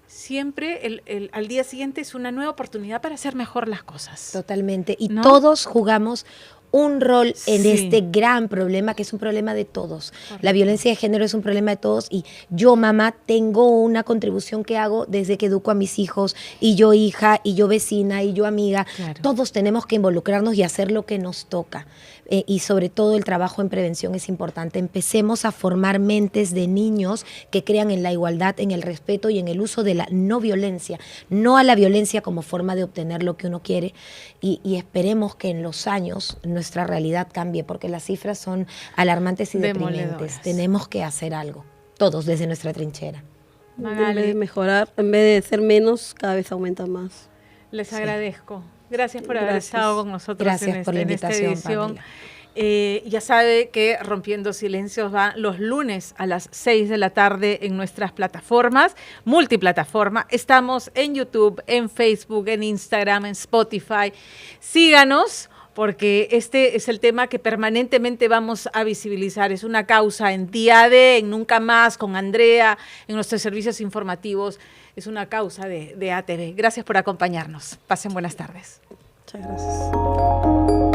Siempre al día siguiente es una nueva oportunidad para hacer mejor las cosas. Totalmente. Y ¿no? todos jugamos un rol en Sí. este gran problema, que es un problema de todos. Correcto. La violencia de género es un problema de todos y yo, mamá, tengo una contribución que hago desde que educo a mis hijos, y yo hija, y yo vecina, y yo amiga. Claro. Todos tenemos que involucrarnos y hacer lo que nos toca. Y sobre todo el trabajo en prevención es importante. Empecemos a formar mentes de niños que crean en la igualdad, en el respeto y en el uso de la no violencia, no a la violencia como forma de obtener lo que uno quiere, y esperemos que en los años nuestra realidad cambie, porque las cifras son alarmantes y deprimentes. Demoledoras. Tenemos que hacer algo, todos desde nuestra trinchera. En vez Magali, de mejorar, en vez de ser menos, cada vez aumenta más. les Sí. agradezco. Gracias por haber Gracias. estado con nosotros Gracias por la en esta invitación, edición. Pamela. Ya sabe que Rompiendo Silencios va los lunes a las 6 de la tarde en nuestras plataformas, multiplataforma. Estamos en YouTube, en Facebook, en Instagram, en Spotify. Síganos, porque este es el tema que permanentemente vamos a visibilizar. Es una causa en DIADE, en Nunca Más, con Andrea, en nuestros servicios informativos. Es una causa de ATV. Gracias por acompañarnos. Pasen buenas tardes. Muchas gracias.